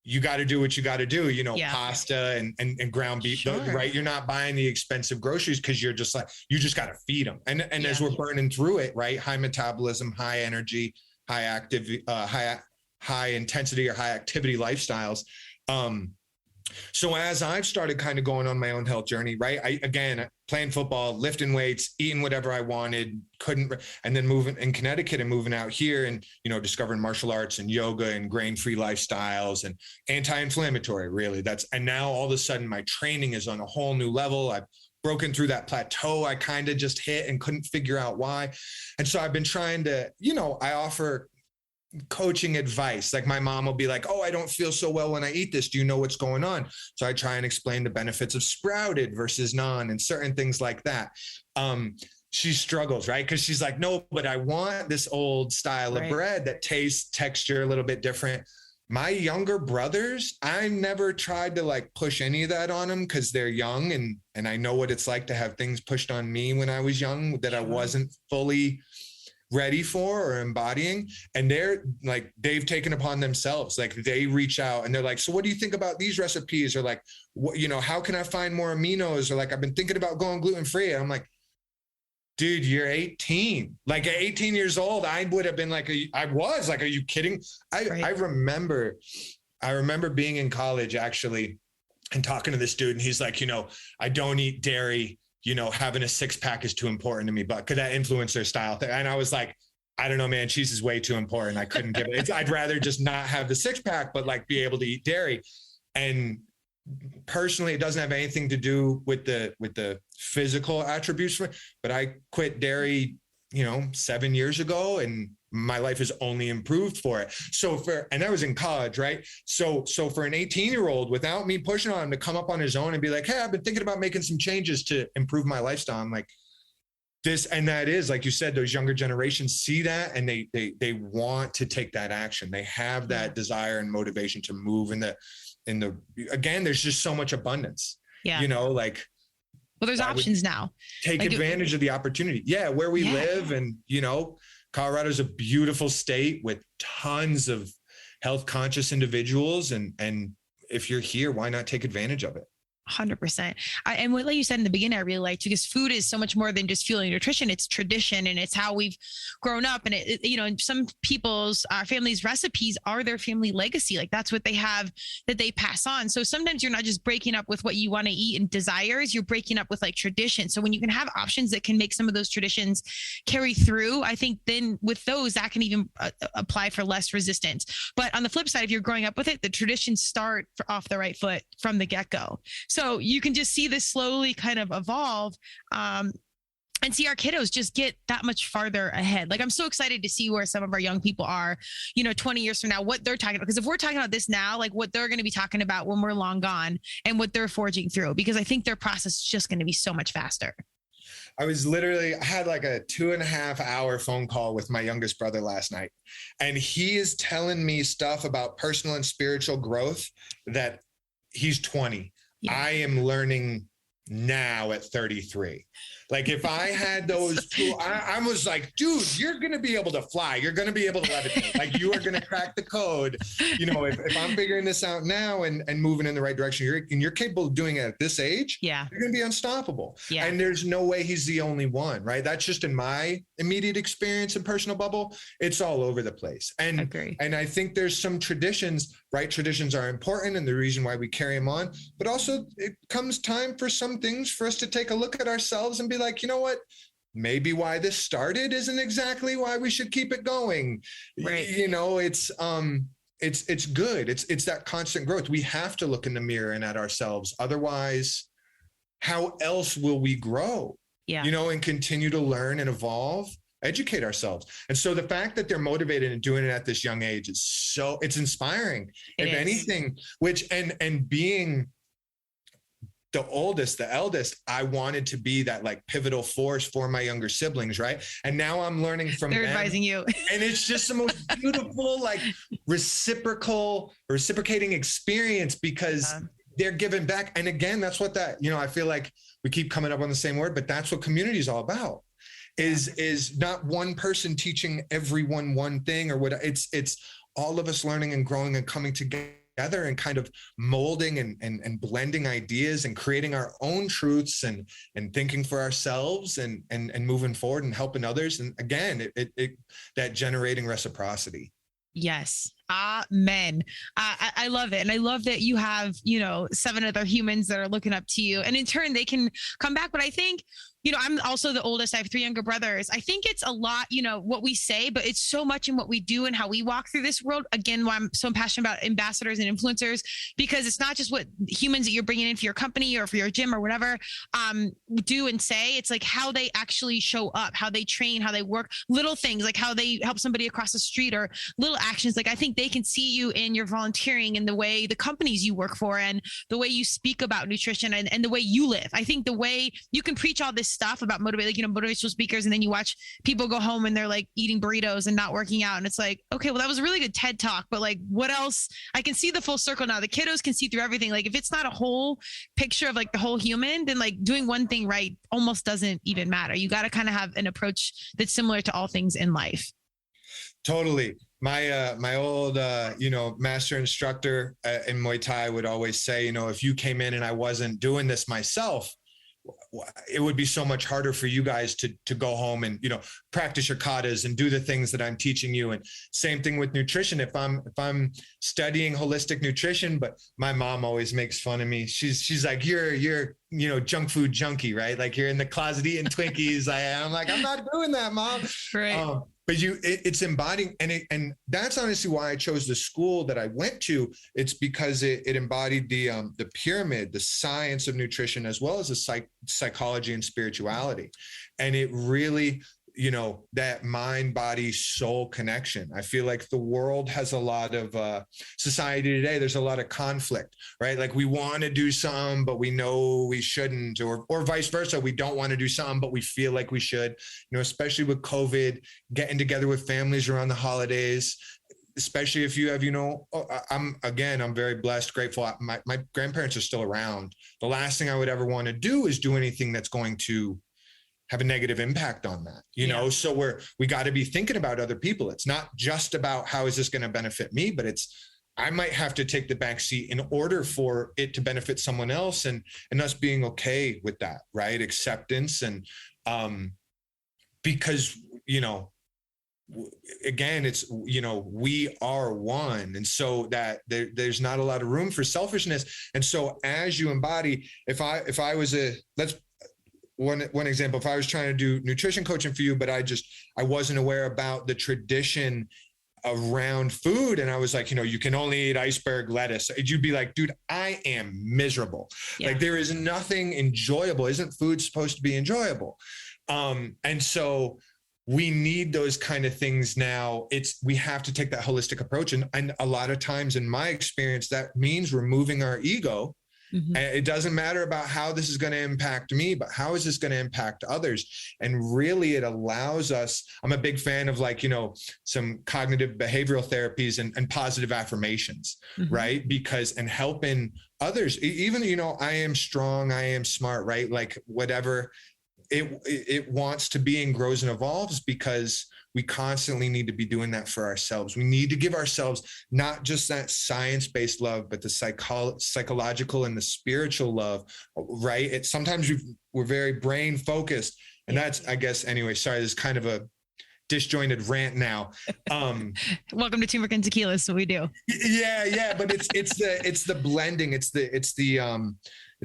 you got to do what you got to do, pasta and ground beef, sure. Right? You're not buying the expensive groceries because you just got to feed them. And as we're burning through it, right? High metabolism, high energy, high intensity or high activity lifestyles. So as I've started kind of going on my own health journey, right? Playing football, lifting weights, eating whatever I wanted, and then moving in Connecticut and moving out here and, discovering martial arts and yoga and grain-free lifestyles and anti-inflammatory, really. And now all of a sudden my training is on a whole new level. I've broken through that plateau I kind of just hit and couldn't figure out why. And so I've been trying to, I offer coaching advice. Like my mom will be like, oh, I don't feel so well when I eat this. Do you know what's going on? So I try and explain the benefits of sprouted versus non and certain things like that. She struggles, right? Because she's like, no, but I want this old style of bread that tastes, texture a little bit different. My younger brothers, I never tried to like push any of that on them because they're young and I know what it's like to have things pushed on me when I was young that I wasn't fully ready for or embodying. And they've taken upon themselves. Like they reach out and they're like, so what do you think about these recipes? Or like, how can I find more aminos? Or like, I've been thinking about going gluten-free. And I'm like, dude, you're 18. Like at 18 years old, I would have been like, are you kidding? I remember being in college actually and talking to this dude and he's like, I don't eat dairy. Having a 6-pack is too important to me, but could that influencer style thing? And I was like, I don't know, man, cheese is way too important. I couldn't give it. I'd rather just not have the 6-pack, but like be able to eat dairy. And personally, it doesn't have anything to do with the physical attributes, but I quit dairy, 7 years ago and my life has only improved for it. And that was in college, right? So for an 18-year-old, without me pushing on him to come up on his own and be like, hey, I've been thinking about making some changes to improve my lifestyle. I'm like, this, and that is, like you said, those younger generations see that and they want to take that action. They have that desire and motivation to move again, there's just so much abundance, well, there's options now. Take advantage of the opportunity. Yeah. Where we live and, Colorado's a beautiful state with tons of health conscious individuals. And if you're here, why not take advantage of it? 100%. And what like you said in the beginning, I really liked, because food is so much more than just fueling nutrition. It's tradition, and it's how we've grown up. And and some people's families' recipes are their family legacy. Like that's what they have that they pass on. So sometimes you're not just breaking up with what you want to eat and desires, you're breaking up with like tradition. So when you can have options that can make some of those traditions carry through, I think then with those that can even apply for less resistance. But on the flip side, if you're growing up with it, the traditions start off the right foot from the get-go. So you can just see this slowly kind of evolve and see our kiddos just get that much farther ahead. Like I'm so excited to see where some of our young people are, 20 years from now, what they're talking about. Because if we're talking about this now, like what they're going to be talking about when we're long gone and what they're forging through, because I think their process is just going to be so much faster. I had like a 2.5 hour phone call with my youngest brother last night. And he is telling me stuff about personal and spiritual growth that he's 20. Yeah. I am learning now at 33. Like if I had those two, I was like, dude, you're going to be able to fly. You're going to be able to levitate. Like you are going to crack the code. If I'm figuring this out now and moving in the right direction, you're capable of doing it at this age. Yeah. You're going to be unstoppable. Yeah. And there's no way he's the only one, right? That's just in my immediate experience and personal bubble. It's all over the place. And, agree. And I think there's some traditions, right? Traditions are important and the reason why we carry them on, but also it comes time for some things for us to take a look at ourselves and be like, you know what? Maybe why this started isn't exactly why we should keep it going. Right. It's good. It's that constant growth. We have to look in the mirror and at ourselves. Otherwise, how else will we grow? Yeah. And continue to learn and evolve, educate ourselves. And so the fact that they're motivated and doing it at this young age it's inspiring. If anything, and being the eldest, I wanted to be that like pivotal force for my younger siblings, right? And now I'm learning from them. They're advising you. And it's just the most beautiful, like reciprocating experience because they're giving back. And again, that's what I feel like we keep coming up on the same word, but that's what community is all about. Is not one person teaching everyone one thing or what it's all of us learning and growing and coming together and kind of molding and blending ideas and creating our own truths and thinking for ourselves and moving forward and helping others. And again, that generating reciprocity. Yes. Amen. I love it. And I love that you have, 7 other humans that are looking up to you, and in turn they can come back. But I think, I'm also the oldest. I have 3 younger brothers. I think it's a lot, what we say, but it's so much in what we do and how we walk through this world. Again, why I'm so passionate about ambassadors and influencers, because it's not just what humans that you're bringing in for your company or for your gym or whatever, do and say. It's like how they actually show up, how they train, how they work, little things like how they help somebody across the street or little actions. Like I think they can see you in your volunteering and the way the companies you work for and the way you speak about nutrition and the way you live. I think the way you can preach all this stuff about motivational speakers, and then you watch people go home and they're like eating burritos and not working out, and it's like, okay, well that was a really good TED talk, but like what else? I can see the full circle now. The kiddos can see through everything. Like if it's not a whole picture of like the whole human, then like doing one thing right almost doesn't even matter. You got to kind of have an approach that's similar to all things in life. Totally. My old master instructor in Muay Thai would always say, if you came in and I wasn't doing this myself, it would be so much harder for you guys to go home and, practice your katas and do the things that I'm teaching you. And same thing with nutrition. If I'm studying holistic nutrition, but my mom always makes fun of me. She's like, you're junk food junkie, right? Like you're in the closet eating Twinkies. I'm like, I'm not doing that, Mom. Right. But it's embodying, and that's honestly why I chose the school that I went to. It's because it embodied the pyramid, the science of nutrition, as well as the psychology and spirituality. And it really, that mind, body, soul connection. I feel like the world has a lot of society today. There's a lot of conflict, right? Like we want to do something, but we know we shouldn't, or vice versa. We don't want to do something, but we feel like we should, especially with COVID, getting together with families around the holidays, especially if you have, I'm very blessed, grateful. My grandparents are still around. The last thing I would ever want to do is do anything that's going to have a negative impact on that, you know? So we got to be thinking about other people. It's not just about how is this going to benefit me, but I might have to take the back seat in order for it to benefit someone else, and us being okay with that, right? Acceptance. And because, you know, again, it's, you know, we are one. And so that there's not a lot of room for selfishness. And so as you embody, if I was one example, if I was trying to do nutrition coaching for you, but I wasn't aware about the tradition around food, and I was like, you know, you can only eat iceberg lettuce, you'd be like, dude, I am miserable. Like, there is nothing enjoyable. Isn't food supposed to be enjoyable? And so we need those kind of things now. We have to take that holistic approach. And a lot of times in my experience, that means removing our ego. Mm-hmm. And it doesn't matter about how this is going to impact me, but how is this going to impact others? And really it allows us, I'm a big fan of, like, you know, some cognitive behavioral therapies and positive affirmations, mm-hmm. right? Because, and helping others, even, you know, I am strong, I am smart, right? Like, whatever it wants to be and grows and evolves, because we constantly need to be doing that for ourselves. We need to give ourselves not just that science-based love, but the psychological and the spiritual love, right? Sometimes we're very brain focused, and that's, I guess, anyway, sorry, this is kind of a disjointed rant now. Welcome to Turmeric and Tequila. That's what we do. Yeah. But it's the blending. It's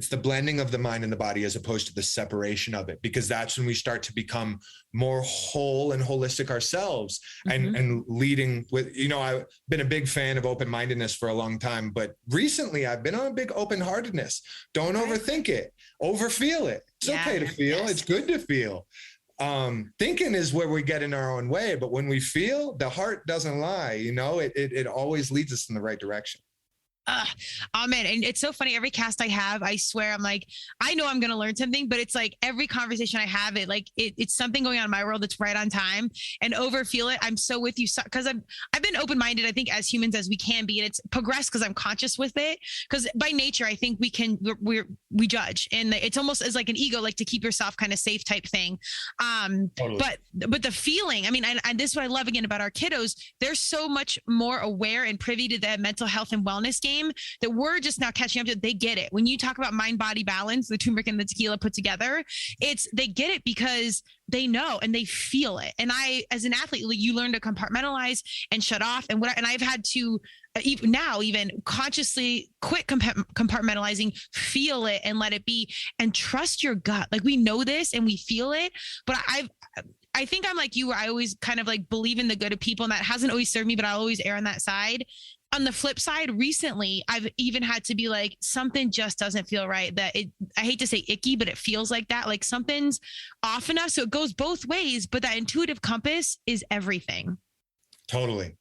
the blending of the mind and the body, as opposed to the separation of it, because that's when we start to become more whole and holistic ourselves, mm-hmm. and leading with, you know, I've been a big fan of open-mindedness for a long time, but recently I've been on a big open-heartedness. Don't overthink it, overfeel it. It's okay to feel. Yes. It's good to feel. Thinking is where we get in our own way, but when we feel, the heart doesn't lie, you know, it always leads us in the right direction. Amen. And it's so funny. Every cast I have, I swear, I'm like, I know I'm going to learn something, but it's like every conversation I have, it's something going on in my world that's right on time, and overfeel it. I'm so with you, because I've been open-minded, I think, as humans as we can be, and it's progressed because I'm conscious with it. Because by nature, I think we judge, and it's almost as like an ego, like to keep yourself kind of safe type thing. Totally. But the feeling, I mean, and this is what I love again about our kiddos. They're so much more aware and privy to the mental health and wellness game that we're just now catching up to. They get it. When you talk about mind body balance, the turmeric and the tequila put together, they get it because they know and they feel it. And I, as an athlete, you learn to compartmentalize and shut off. And I've had to even consciously quit compartmentalizing, feel it and let it be, and trust your gut. Like, we know this and we feel it, but I think I'm like you, where I always kind of like believe in the good of people, and that hasn't always served me, but I'll always err on that side. On the flip side, recently, I've even had to be like, something just doesn't feel right. I hate to say icky, but it feels like that. Like, something's off enough. So it goes both ways, but that intuitive compass is everything. Totally.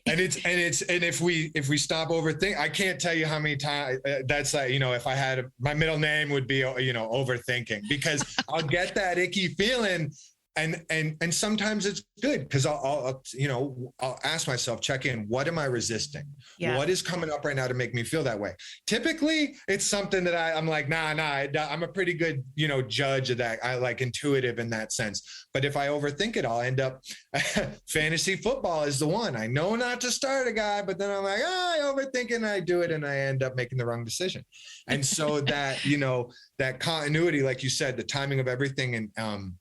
And if we stop overthinking, I can't tell you how many times that's like, you know, if I had my middle name would be, you know, overthinking, because I'll get that icky feeling. And sometimes it's good, because I'll ask myself, check in, what am I resisting? Yeah. What is coming up right now to make me feel that way? Typically it's something that I'm like, nah, I'm a pretty good, you know, judge of that. I like intuitive in that sense. But if I overthink it, I'll end up fantasy football is the one. I know not to start a guy, but then I'm like, I overthink it and I do it, and I end up making the wrong decision. And so that, you know, that continuity, like you said, the timing of everything, and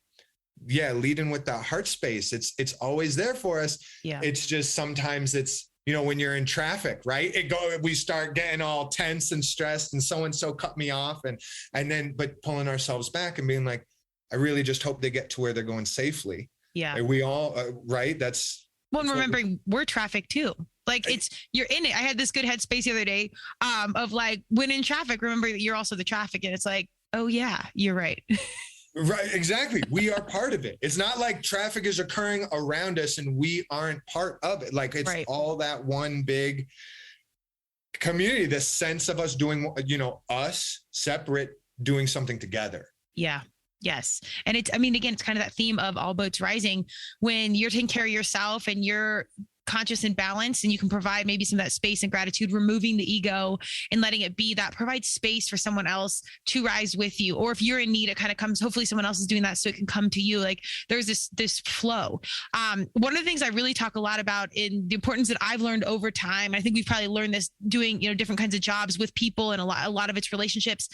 leading with that heart space. It's always there for us. Yeah. It's just sometimes it's, you know, when you're in traffic, right? We start getting all tense and stressed, and so-and-so cut me off, but pulling ourselves back and being like, I really just hope they get to where they're going safely. Yeah. We all, right? That's remembering we're traffic too. Like, you're in it. I had this good headspace the other day, of like, when in traffic, remember that you're also the traffic, and it's like, oh yeah, you're right. Right, exactly. We are part of it. It's not like traffic is occurring around us and we aren't part of it. Like, it's all that one big community, the sense of us doing, you know, us separate, doing something together. Yeah. Yes. And again, it's kind of that theme of all boats rising. When you're taking care of yourself and you're conscious and balanced, and you can provide maybe some of that space and gratitude, removing the ego and letting it be, that provides space for someone else to rise with you. Or if you're in need, it kind of comes, hopefully someone else is doing that so it can come to you. Like there's this flow. One of the things I really talk a lot about in the importance that I've learned over time, I think we've probably learned this doing, different kinds of jobs with people and a lot of it's relationships,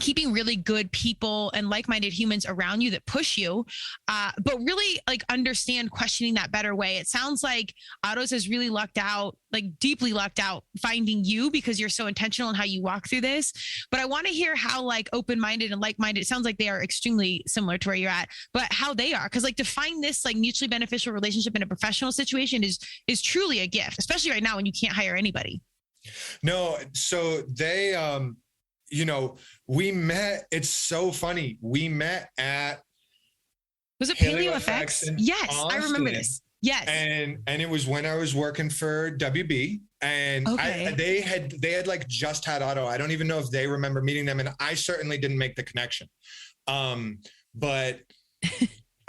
keeping really good people and like-minded humans around you that push you, but really like understand questioning that better way. It sounds like Otto's has really lucked out, like deeply lucked out finding you because you're so intentional in how you walk through this. But I want to hear how like open-minded and like-minded, it sounds like they are extremely similar to where you're at, but how they are. Cause like to find this like mutually beneficial relationship in a professional situation is truly a gift, especially right now when you can't hire anybody. No. So they, we met, it's so funny. We met at, was it Paleo Effects? Yes. Austin. I remember this. Yes. And it was when I was working for WB, and okay. They had like just had Otto. I don't even know if they remember meeting them. And I certainly didn't make the connection. But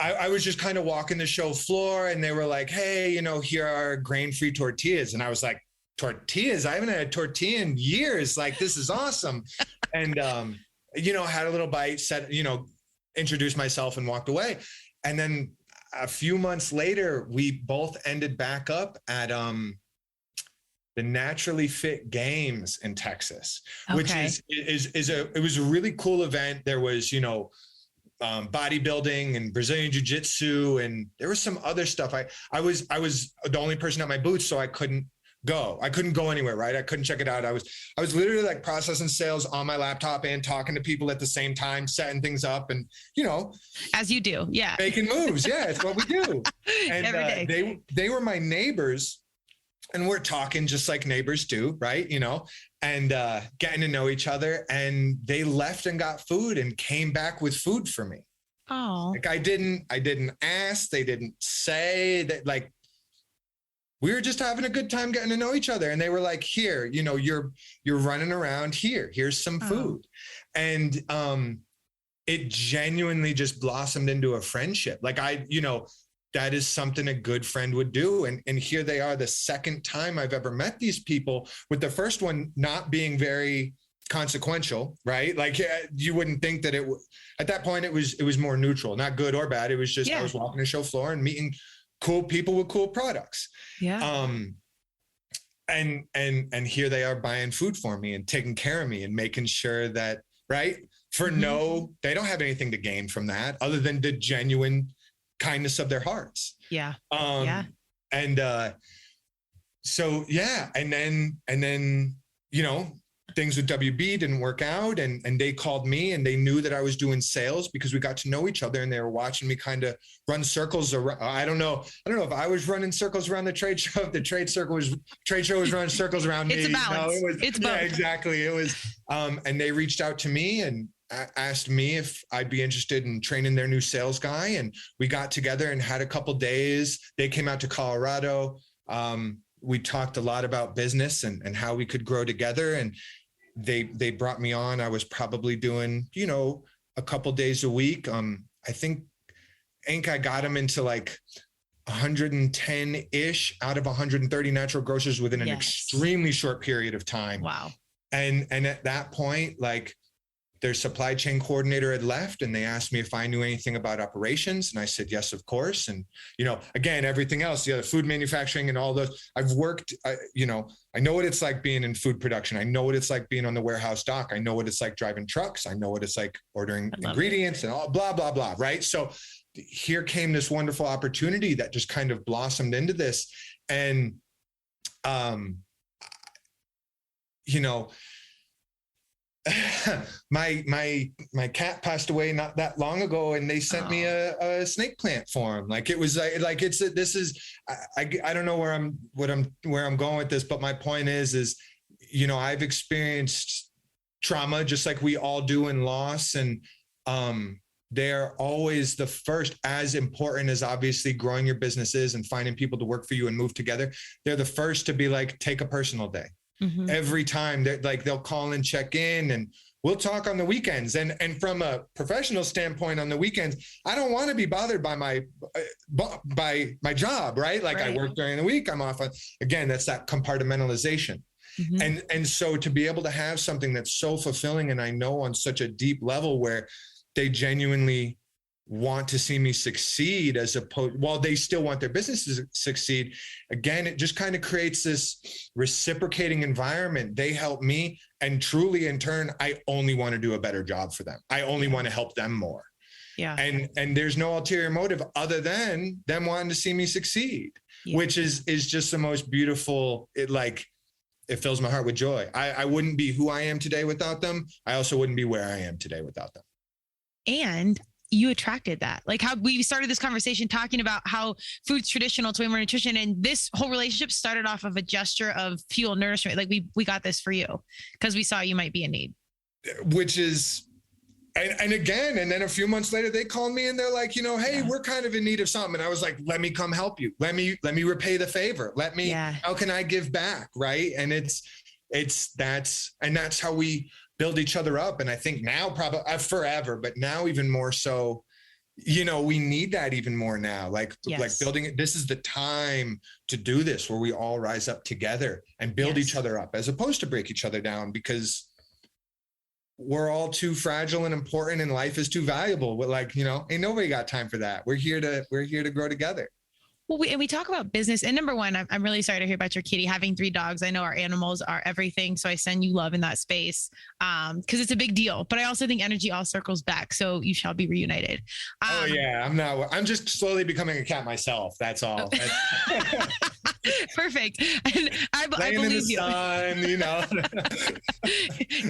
I was just kind of walking the show floor and they were like, hey, here are grain-free tortillas. And I was like, tortillas? I haven't had a tortilla in years. Like, this is awesome. And, had a little bite, said, introduced myself and walked away. And then a few months later, we both ended back up at the Naturally Fit Games in Texas, which it was a really cool event. There was, bodybuilding and Brazilian jiu-jitsu, and there was some other stuff. I was the only person at my booth, so I couldn't go. I couldn't go anywhere, right? I couldn't check it out. I was literally like processing sales on my laptop and talking to people at the same time, setting things up and, as you do. Yeah. Making moves. Yeah. It's what we do. And every day. They were my neighbors and we're talking just like neighbors do. Right. And getting to know each other, and they left and got food and came back with food for me. Oh, like I didn't ask, they didn't say that, like, we were just having a good time getting to know each other. And they were like, here, you're running around here. Here's some food. And it genuinely just blossomed into a friendship. Like that is something a good friend would do. And here they are, the second time I've ever met these people, with the first one not being very consequential, right? Like you wouldn't think that at that point it was more neutral, not good or bad. It was just, I was walking the show floor and meeting cool people with cool products. Yeah. And here they are buying food for me and taking care of me and making sure that, right. For they don't have anything to gain from that other than the genuine kindness of their hearts. Yeah. And so, yeah. And then, things with WB didn't work out, and they called me and they knew that I was doing sales because we got to know each other, and they were watching me kind of run circles around. I don't know if I was running circles around the trade show, if the trade show was running circles around me. It's a balance. It's both. Yeah, exactly. It was, and they reached out to me and asked me if I'd be interested in training their new sales guy. And we got together and had a couple days. They came out to Colorado. We talked a lot about business and how we could grow together. And they brought me on. I was probably doing, a couple days a week. I think I got them into like 110-ish out of 130 natural grocers within an extremely short period of time. Wow. And at that point, like, their supply chain coordinator had left, and they asked me if I knew anything about operations. And I said, yes, of course. And, again, everything else, the other food manufacturing and all those, I've worked, I know what it's like being in food production. I know what it's like being on the warehouse dock. I know what it's like driving trucks. I know what it's like ordering ingredients and all blah, blah, blah. Right. So here came this wonderful opportunity that just kind of blossomed into this. And, my cat passed away not that long ago, and they sent me a snake plant for him. Like, it was like I don't know where I'm going with this, but my point is, I've experienced trauma just like we all do in loss. And, they're always the first, as important as obviously growing your businesses and finding people to work for you and move together. They're the first to be like, take a personal day. Mm-hmm. Every time they're like, they'll call and check in and we'll talk on the weekends. And from a professional standpoint on the weekends, I don't want to be bothered by my job, right? Like I work during the week, I'm off. Again, that's that compartmentalization. And so to be able to have something that's so fulfilling, and I know on such a deep level where they genuinely want to see me succeed, as opposed, while they still want their business to succeed. Again, it just kind of creates this reciprocating environment. They help me, and truly in turn, I only want to do a better job for them. I only want to help them more. Yeah. And there's no ulterior motive other than them wanting to see me succeed, which is just the most beautiful. It fills my heart with joy. I wouldn't be who I am today without them. I also wouldn't be where I am today without them. And you attracted that. Like how we started this conversation talking about how food's traditional to way more nutrition. And this whole relationship started off of a gesture of fuel nourishment. Like we got this for you because we saw you might be in need. Which is, and again, and then a few months later, they called me and they're like, hey, we're kind of in need of something. And I was like, let me come help you. Let me repay the favor. How can I give back? Right. And that's how we build each other up. And I think now probably forever, but now even more so, we need that even more now, like building it. This is the time to do this, where we all rise up together and build each other up, as opposed to break each other down, because we're all too fragile and important, and life is too valuable. But ain't nobody got time for that. We're here to grow together. Well, we talk about business, and number one, I'm really sorry to hear about your kitty. Having 3 dogs, I know our animals are everything. So I send you love in that space because it's a big deal. But I also think energy all circles back. So you shall be reunited. I'm just slowly becoming a cat myself. That's all. Perfect. And I believe you. Sun,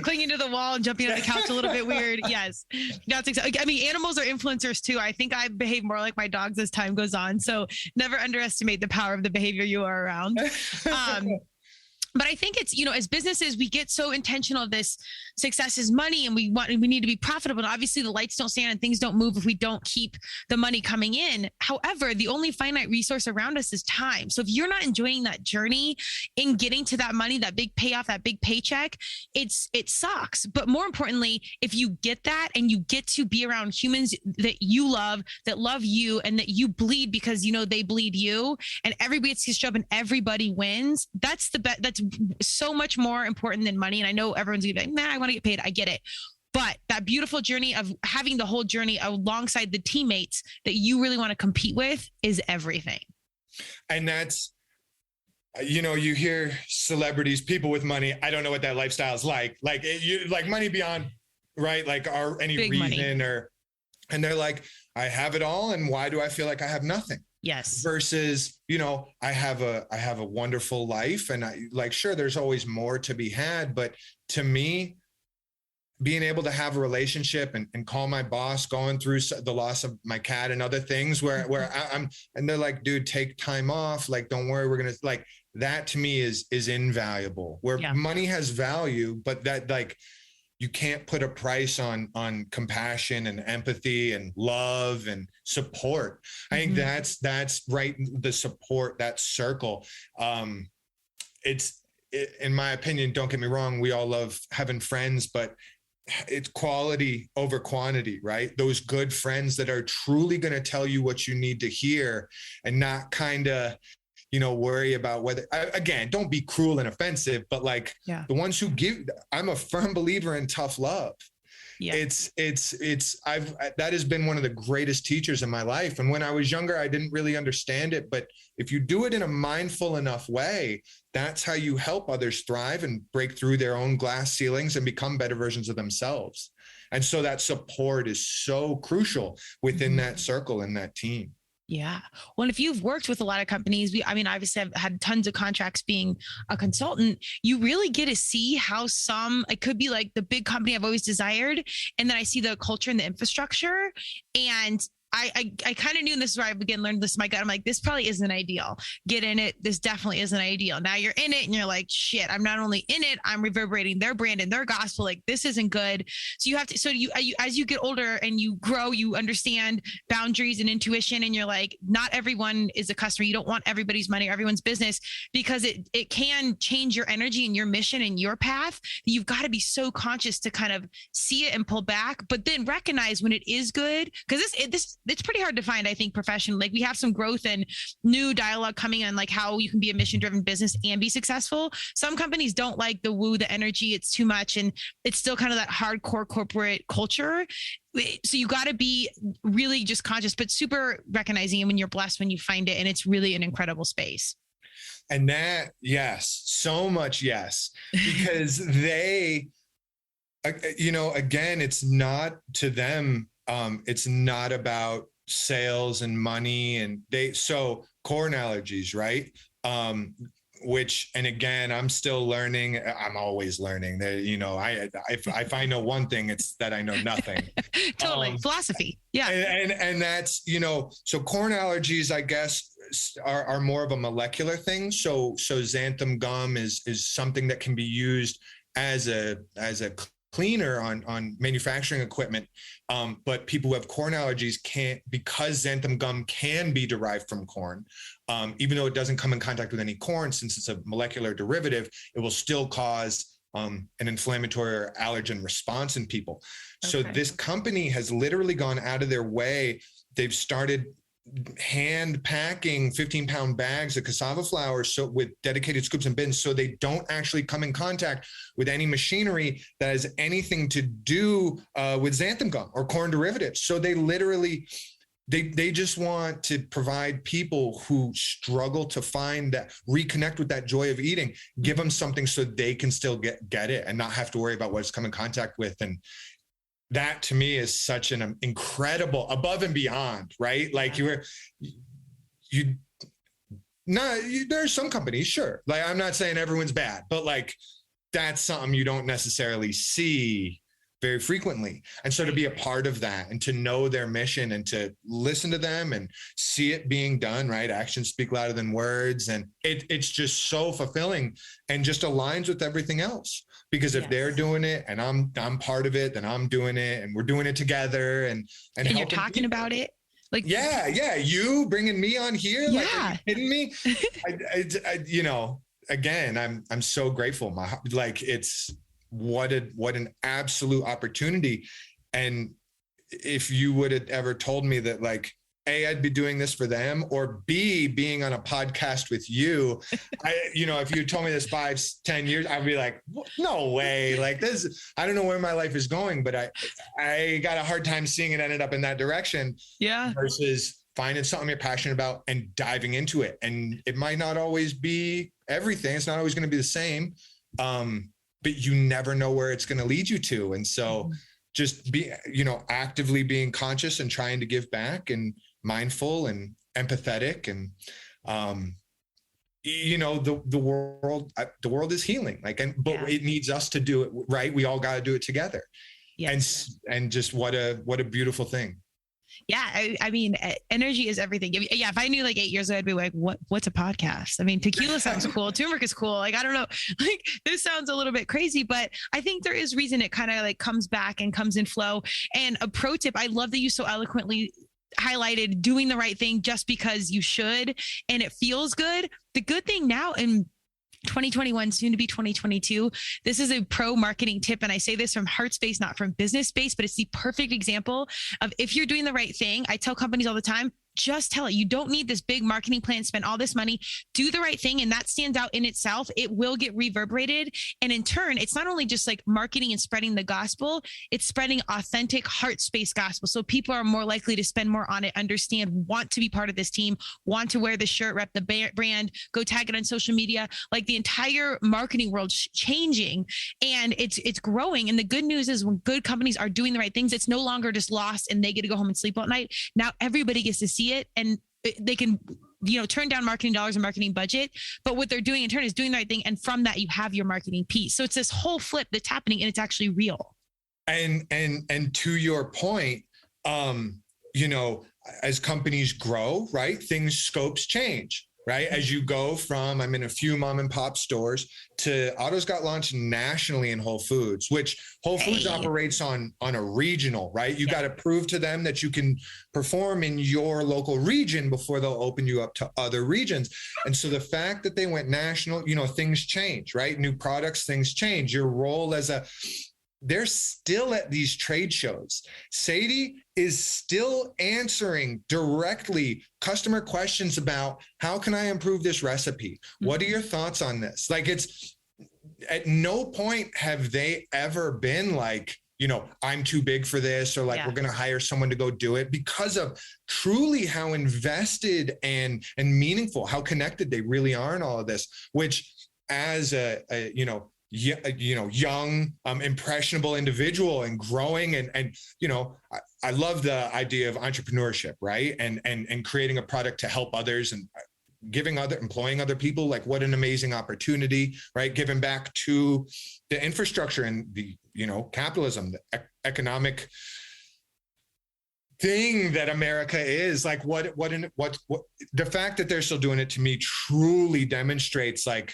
Clinging to the wall and jumping on the couch a little bit weird. Yes. That's exactly. I mean, animals are influencers too. I think I behave more like my dogs as time goes on. So never underestimate the power of the behavior you are around. But I think it's, as businesses, we get so intentional of this success is money, and we need to be profitable. And obviously the lights don't stand and things don't move if we don't keep the money coming in. However, the only finite resource around us is time. So if you're not enjoying that journey in getting to that money, that big payoff, that big paycheck, it sucks. But more importantly, if you get that and you get to be around humans that you love, that love you, and that you bleed because, they bleed you, and everybody gets to show up and everybody wins, that's that's so much more important than money. And I know everyone's gonna be like, I want to get paid. I get it. But that beautiful journey of having the whole journey alongside the teammates that you really want to compete with is everything. And that's, you hear celebrities, people with money. I don't know what that lifestyle is like money beyond, right? Like any big reason money. And they're like, I have it all. And why do I feel like I have nothing? Yes. Versus, I have a wonderful life, and sure, there's always more to be had. But to me, being able to have a relationship and call my boss, going through the loss of my cat and other things where I'm, and they're like, dude, take time off. Like, don't worry. We're going to that to me is invaluable, where money has value, but that you can't put a price on compassion and empathy and love and support. I think that's right. The support, that circle. In my opinion, don't get me wrong, we all love having friends, but it's quality over quantity, right? Those good friends that are truly going to tell you what you need to hear, and not kind of, worry about whether, again, don't be cruel and offensive, but the ones who I'm a firm believer in tough love. Yeah. That has been one of the greatest teachers in my life. And when I was younger, I didn't really understand it, but if you do it in a mindful enough way, that's how you help others thrive and break through their own glass ceilings and become better versions of themselves. And so that support is so crucial within that circle and that team. Yeah. Well, if you've worked with a lot of companies, obviously I've had tons of contracts being a consultant, you really get to see how it could be like the big company I've always desired. And then I see the culture and the infrastructure, and I kind of knew, and this is where I began learning this. My gut, I'm like, this probably isn't ideal. Get in it. This definitely isn't ideal. Now you're in it and you're like, shit, I'm not only in it, I'm reverberating their brand and their gospel. Like, this isn't good. So you have to, as you get older and you grow, you understand boundaries and intuition. And you're like, not everyone is a customer. You don't want everybody's money or everyone's business, because it can change your energy and your mission and your path. You've got to be so conscious to kind of see it and pull back, but then recognize when it is good. Cause it's pretty hard to find, I think, professionally. Like, we have some growth and new dialogue coming on, like how you can be a mission-driven business and be successful. Some companies don't like the woo, the energy. It's too much. And it's still kind of that hardcore corporate culture. So you got to be really just conscious, but super recognizing it when you're blessed, when you find it. And it's really an incredible space. And that, yes, so much yes, because they, again, it's not to them. It's not about sales and money, and so corn allergies, right? And again, I'm still learning. I'm always learning. If I know one thing, it's that I know nothing. Totally. Philosophy. Yeah. And that's, so corn allergies, I guess, are more of a molecular thing. So xanthan gum is something that can be used as a cleaner on manufacturing equipment. But people who have corn allergies can't, because xanthan gum can be derived from corn. Even though it doesn't come in contact with any corn, since it's a molecular derivative, it will still cause an inflammatory or allergen response in people. Okay. So this company has literally gone out of their way. They've started hand packing 15-pound bags of cassava flour, so with dedicated scoops and bins, so they don't actually come in contact with any machinery that has anything to do with xanthan gum or corn derivatives. So they literally, they just want to provide people who struggle to find that, reconnect with that joy of eating, give them something so they can still get it and not have to worry about what it's come in contact with. And that to me is such an incredible above and beyond, right? Like there are some companies, sure. Like, I'm not saying everyone's bad, but like, that's something you don't necessarily see very frequently. And so to be a part of that and to know their mission and to listen to them and see it being done, right? Actions speak louder than words. And it's just so fulfilling and just aligns with everything else. Because if they're doing it and I'm part of it, then I'm doing it and we're doing it together and you're talking about it. Like, yeah. You bringing me on here. Yeah. Like, are you kidding me? Again, I'm so grateful. It's what an absolute opportunity. And if you would have ever told me that, like, A, I'd be doing this for them, or B, being on a podcast with you, if you told me this 5-10 years, I'd be like, no way. Like, this, I don't know where my life is going, but I got a hard time seeing it ended up in that direction. Yeah. Versus finding something you're passionate about and diving into it. And it might not always be everything. It's not always going to be the same. But you never know where it's going to lead you to. And so just be, actively being conscious and trying to give back and mindful and empathetic. And, the world is healing, but it needs us to do it right. We all got to do it together. Yes. And just what a beautiful thing. Yeah. I mean, energy is everything. Yeah. If I knew like 8 years ago, I'd be like, what's a podcast? I mean, tequila sounds cool. Turmeric is cool. Like, I don't know, like, this sounds a little bit crazy, but I think there is reason it kind of like comes back and comes in flow. And a pro tip, I love that you so eloquently highlighted doing the right thing just because you should, and it feels good. The good thing now in 2021, soon to be 2022. This is a pro marketing tip. And I say this from heart space, not from business space, but it's the perfect example of if you're doing the right thing. I tell companies all the time, just tell it. You don't need this big marketing plan, spend all this money, do the right thing. And that stands out in itself. It will get reverberated. And in turn, it's not only just like marketing and spreading the gospel, it's spreading authentic heart space gospel. So people are more likely to spend more on it, understand, want to be part of this team, want to wear the shirt, rep the brand, go tag it on social media. Like, the entire marketing world's changing and it's growing. And the good news is when good companies are doing the right things, it's no longer just lost and they get to go home and sleep at night. Now everybody gets to see it and they can, turn down marketing dollars and marketing budget, but what they're doing in turn is doing the right thing. And from that, you have your marketing piece. So it's this whole flip that's happening and it's actually real. And to your point, as companies grow, right, scopes change. Right. As you go from, I'm in a few mom and pop stores to Otto's got launched nationally in Whole Foods, which Whole Foods operates on a regional, right? You got to prove to them that you can perform in your local region before they'll open you up to other regions. And so the fact that they went national, things change, right? New products, things change. Your role they're still at these trade shows. Sadie is still answering directly customer questions about how can I improve this recipe? What are your thoughts on this? Like, it's at no point have they ever been like, I'm too big for this, or like, we're going to hire someone to go do it, because of truly how invested and meaningful, how connected they really are in all of this, which as young, impressionable individual and growing. And I love the idea of entrepreneurship, right? And creating a product to help others and employing other people. Like, what an amazing opportunity, right? Giving back to the infrastructure and the, capitalism, the economic thing that America is. Like, what the fact that they're still doing it, to me, truly demonstrates like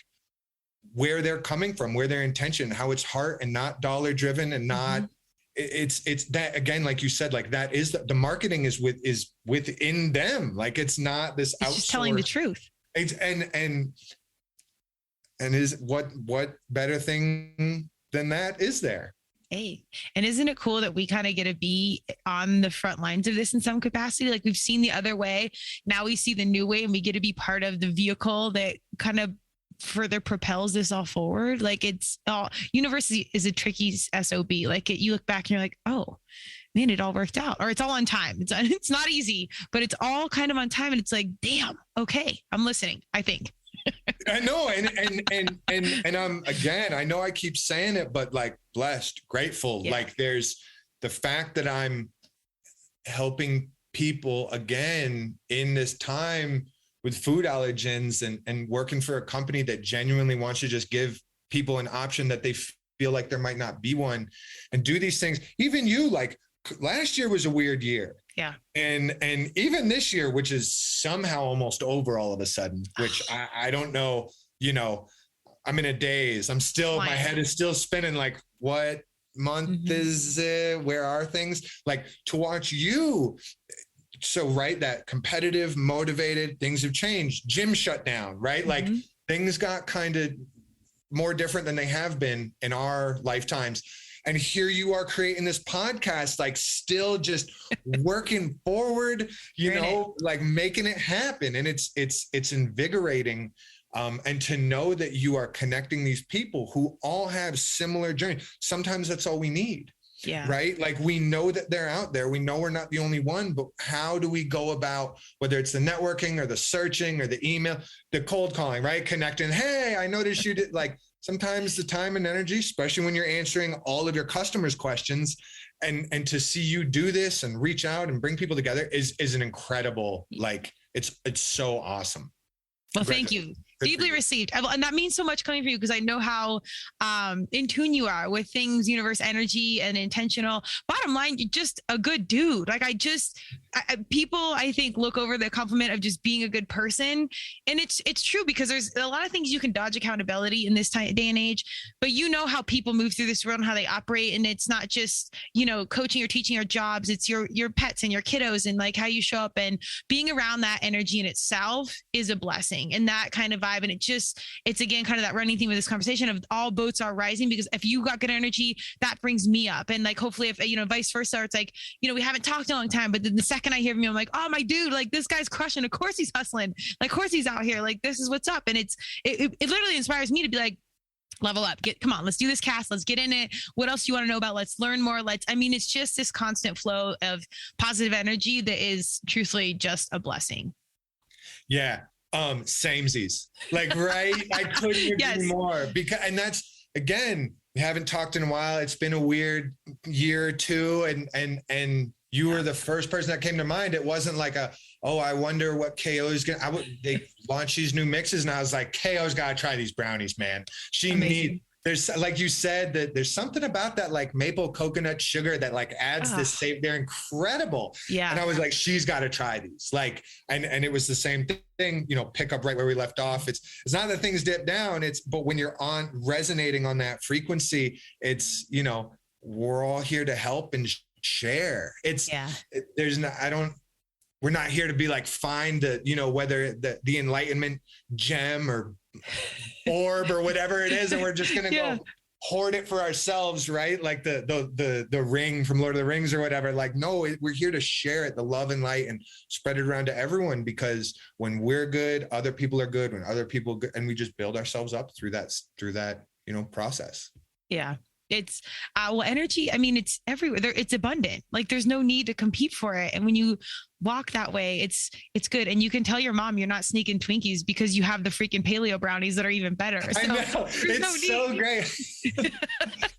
where they're coming from, where their intention, how it's heart and not dollar driven, and not it's that, again, like you said, like that is the marketing is within them. Like, it's not this outsourced. Just telling the truth. It's and is what better thing than that is there? Hey, and isn't it cool that we kind of get to be on the front lines of this in some capacity? Like, we've seen the other way. Now we see the new way, and we get to be part of the vehicle that kind of further propels this all forward. Like, it's all, university is a tricky SOB. Like, you look back and you're like, oh man, it all worked out, or it's all on time. It's not easy, but it's all kind of on time. And it's like, damn, okay, I'm listening, I think. I know. And I'm, again, I know I keep saying it, but like, blessed, grateful. Like, there's the fact that I'm helping people again in this time with food allergens, and working for a company that genuinely wants to just give people an option that they feel like there might not be one, and do these things. Even you, like, last year was a weird year. Yeah. And even this year, which is somehow almost over all of a sudden, which I don't know, I'm in a daze. I'm still, my head is still spinning. Like, what month is it? Where are things? Like, to watch you. So, right, that competitive, motivated, things have changed. Gym shut down, right? Like, things got kind of more different than they have been in our lifetimes. And here you are creating this podcast, like, still just working forward, like making it happen. And it's invigorating. And to know that you are connecting these people who all have similar journeys. Sometimes that's all we need. Yeah. Right. Like, we know that they're out there. We know we're not the only one, but how do we go about, whether it's the networking or the searching or the email, the cold calling, right? Connecting. Hey, I noticed you did. Like, sometimes the time and energy, especially when you're answering all of your customers' questions, and to see you do this and reach out and bring people together is an incredible, like, it's so awesome. Well, thank you. Deeply received. And that means so much coming from you, because I know how in tune you are with things, universe energy and intentional. Bottom line, you're just a good dude. Like, people, I think, look over the compliment of just being a good person. And it's true, because there's a lot of things you can dodge accountability in this day and age, but how people move through this world and how they operate. And it's not just, coaching or teaching or jobs. It's your pets and your kiddos, and like how you show up, and being around that energy in itself is a blessing, and that kind of vibe. And it's again, kind of that running theme of this conversation of all boats are rising, because if you got good energy, that brings me up. And like, hopefully if, vice versa, it's like, we haven't talked in a long time, but then the second I hear from you, I'm like, oh, my dude, like, this guy's crushing. Of course he's hustling. Like, of course he's out here. Like, this is what's up. And it literally inspires me to be like, level up, come on, let's do this cast. Let's get in it. What else do you want to know about? Let's learn more. It's just this constant flow of positive energy that is truthfully just a blessing. Yeah. Samesies, like, right. I couldn't agree more, because, and that's, again, we haven't talked in a while. It's been a weird year or two. And you were the first person that came to mind. It wasn't like I wonder what KO is they launched these new mixes, and I was like, KO's got to try these brownies, man. She there's, like you said, that there's something about that like maple coconut sugar that like adds this save. They're incredible. Yeah. And I was like, she's got to try these. Like, and it was the same thing, you know, pick up right where we left off. It's not that things dip down. But when you're resonating on that frequency, it's, you know, we're all here to help and share. We're not here to be like, find the, you know, whether the enlightenment gem or orb or whatever it is. And we're just going to go hoard it for ourselves. Right. Like the ring from Lord of the Rings or whatever. Like, no, we're here to share it, the love and light, and spread it around to everyone, because when we're good, other people are good, when other people good, and we just build ourselves up through that, you know, process. Yeah. It's energy. I mean, it's everywhere. It's abundant. Like there's no need to compete for it. And when you walk that way, it's good. And you can tell your mom you're not sneaking Twinkies because you have the freaking paleo brownies that are even better. So I know. It's so great.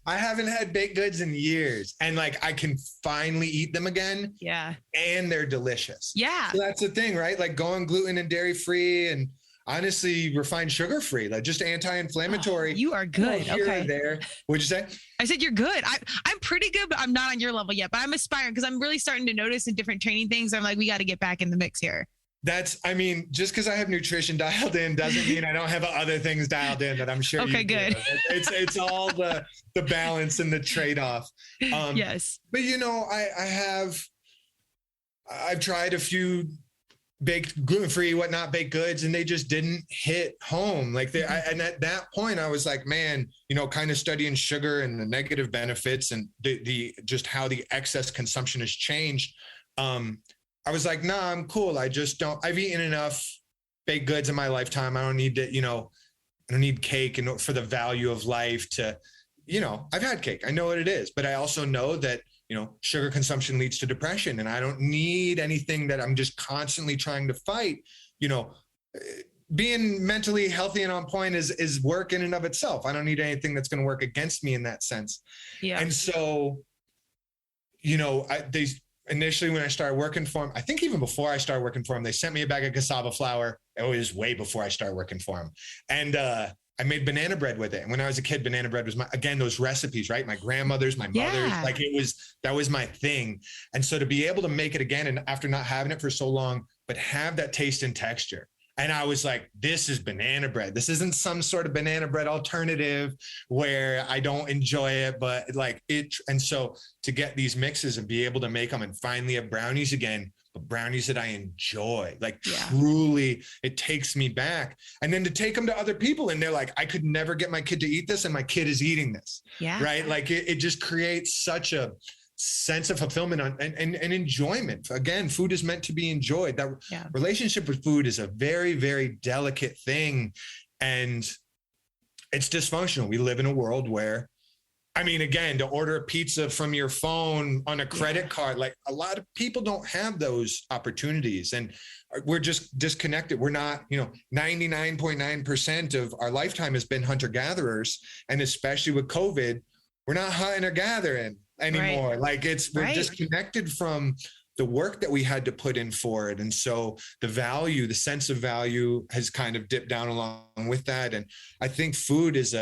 I haven't had baked goods in years, and like I can finally eat them again. Yeah. And they're delicious. Yeah. So that's the thing, right? Like going gluten and dairy free, and honestly refined sugar free, like just anti-inflammatory. You are good. Okay. There. What'd you say? I said you're good. I'm pretty good, but I'm not on your level yet. But I'm aspiring, because I'm really starting to notice in different training things. I'm like, we got to get back in the mix here. I mean, just because I have nutrition dialed in doesn't mean I don't have other things dialed in that I'm sure. Okay, good. It's all the balance and the trade-off. Yes. But you know, I've tried a few baked gluten-free, whatnot, baked goods, and they just didn't hit home. Like and at that point I was like, man, you know, kind of studying sugar and the negative benefits and the just how the excess consumption has changed. I was like, nah, I'm cool. I've eaten enough baked goods in my lifetime. I don't need to, you know, I don't need cake and for the value of life to, you know, I've had cake. I know what it is, but I also know that, you know, sugar consumption leads to depression, and I don't need anything that I'm just constantly trying to fight. You know, being mentally healthy and on point is work in and of itself. I don't need anything that's going to work against me in that sense. Yeah. And so, you know, initially when I started working for them, I think even before I started working for them, they sent me a bag of cassava flour. It was way before I started working for them. And, I made banana bread with it. And when I was a kid, banana bread was those recipes, right? My grandmother's, my mother's, like that was my thing. And so to be able to make it again, and after not having it for so long, but have that taste and texture. And I was like, this is banana bread. This isn't some sort of banana bread alternative where I don't enjoy it, but like it. And so to get these mixes and be able to make them and finally have brownies again, but brownies that I enjoy, like truly, it takes me back. And then to take them to other people, and they're like, I could never get my kid to eat this, and my kid is eating this. Yeah. Right. Like it just creates such a sense of fulfillment and enjoyment. Again, food is meant to be enjoyed. That relationship with food is a very, very delicate thing. And it's dysfunctional. We live in a world where, I mean, again, to order a pizza from your phone on a credit card, like a lot of people don't have those opportunities, and we're just disconnected. We're not, you know, 99.9% of our lifetime has been hunter-gatherers. And especially with COVID, we're not hunting or gathering anymore. Right. Like we're disconnected from the work that we had to put in for it. And so the sense of value has kind of dipped down along with that. And I think food is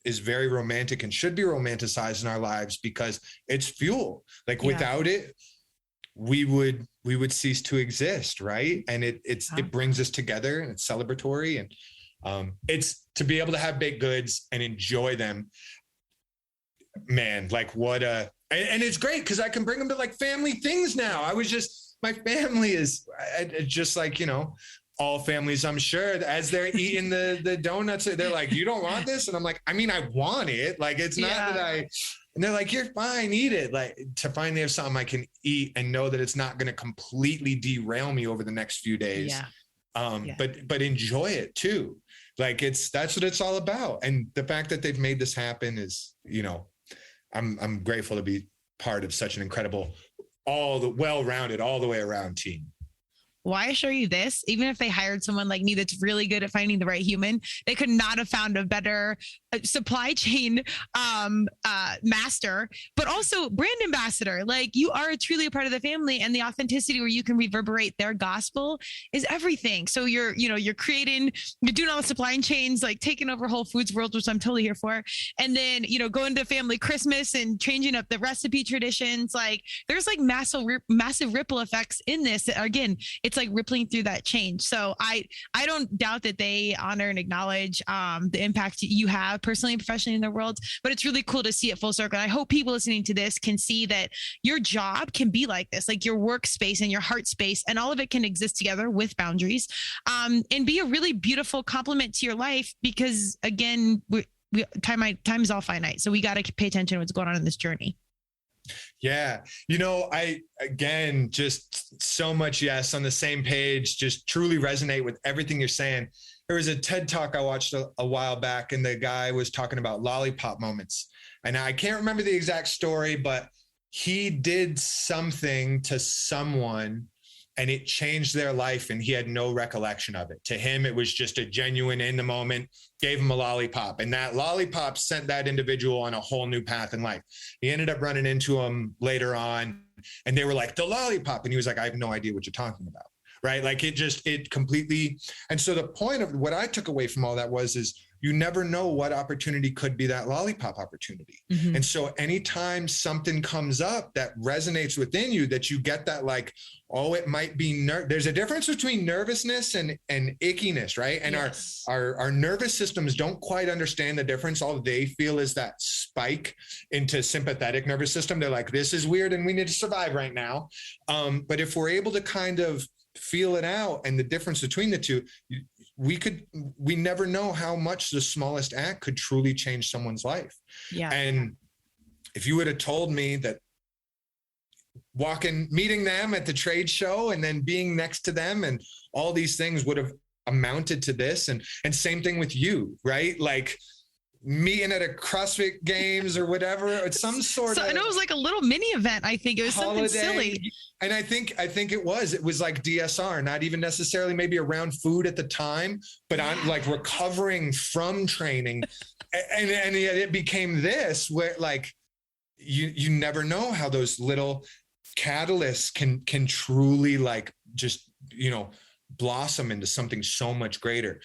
very romantic and should be romanticized in our lives, because it's fuel. Like without it, we would cease to exist. Right. And it brings us together, and it's celebratory, and it's to be able to have baked goods and enjoy them. Man, like and it's great because I can bring them to like family things now. My family is just like, you know, all families, I'm sure, as they're eating the donuts, they're like, you don't want this? And I'm like, I mean, I want it. Like, it's not that and they're like, you're fine, eat it. Like, to finally have something I can eat and know that it's not going to completely derail me over the next few days. But enjoy it too. Like that's what it's all about. And the fact that they've made this happen is, you know, I'm grateful to be part of such an incredible, well-rounded, all the way around team. Well, I assure you this, even if they hired someone like me that's really good at finding the right human, they could not have found a better supply chain master, but also brand ambassador. Like, you are truly a part of the family, and the authenticity where you can reverberate their gospel is everything. So you're creating, you're doing all the supply chains, like taking over Whole Foods World, which I'm totally here for. And then, going to family Christmas and changing up the recipe traditions. Like, there's like massive ripple effects in this that, again, it's like rippling through that change. So I don't doubt that they honor and acknowledge the impact you have personally and professionally in their world, but it's really cool to see it full circle. And I hope people listening to this can see that your job can be like this, like your workspace and your heart space, and all of it can exist together with boundaries, and be a really beautiful complement to your life, because again, time is all finite. So we got to pay attention to what's going on in this journey. Yeah. Again, just so much yes, on the same page, just truly resonate with everything you're saying. There was a TED Talk I watched a while back, and the guy was talking about lollipop moments. And I can't remember the exact story, but he did something to someone and it changed their life, and he had no recollection of it. To him, it was just a genuine in the moment, gave him a lollipop, and that lollipop sent that individual on a whole new path in life. He ended up running into him later on, and they were like, the lollipop. And he was like, I have no idea what you're talking about. Right. Like, it completely. And so the point of what I took away from all that is you never know what opportunity could be that lollipop opportunity. Mm-hmm. And so anytime something comes up that resonates within you, that you get that, like, oh, it might be, there's a difference between nervousness and ickiness, right? And yes. our nervous systems don't quite understand the difference. All they feel is that spike into sympathetic nervous system. They're like, this is weird and we need to survive right now. But if we're able to kind of feel it out and the difference between the two, we never know how much the smallest act could truly change someone's life. Yeah. And if you would have told me that meeting them at the trade show and then being next to them and all these things would have amounted to this, and same thing with you, right? Like, meeting at a CrossFit games or whatever, or some sort of. And it was like a little mini event. I think it was holiday. Something silly. And I think it was like DSR, not even necessarily maybe around food at the time, but I'm like recovering from training, and yet it became this where, like, you never know how those little catalysts can truly, like, just blossom into something so much greater.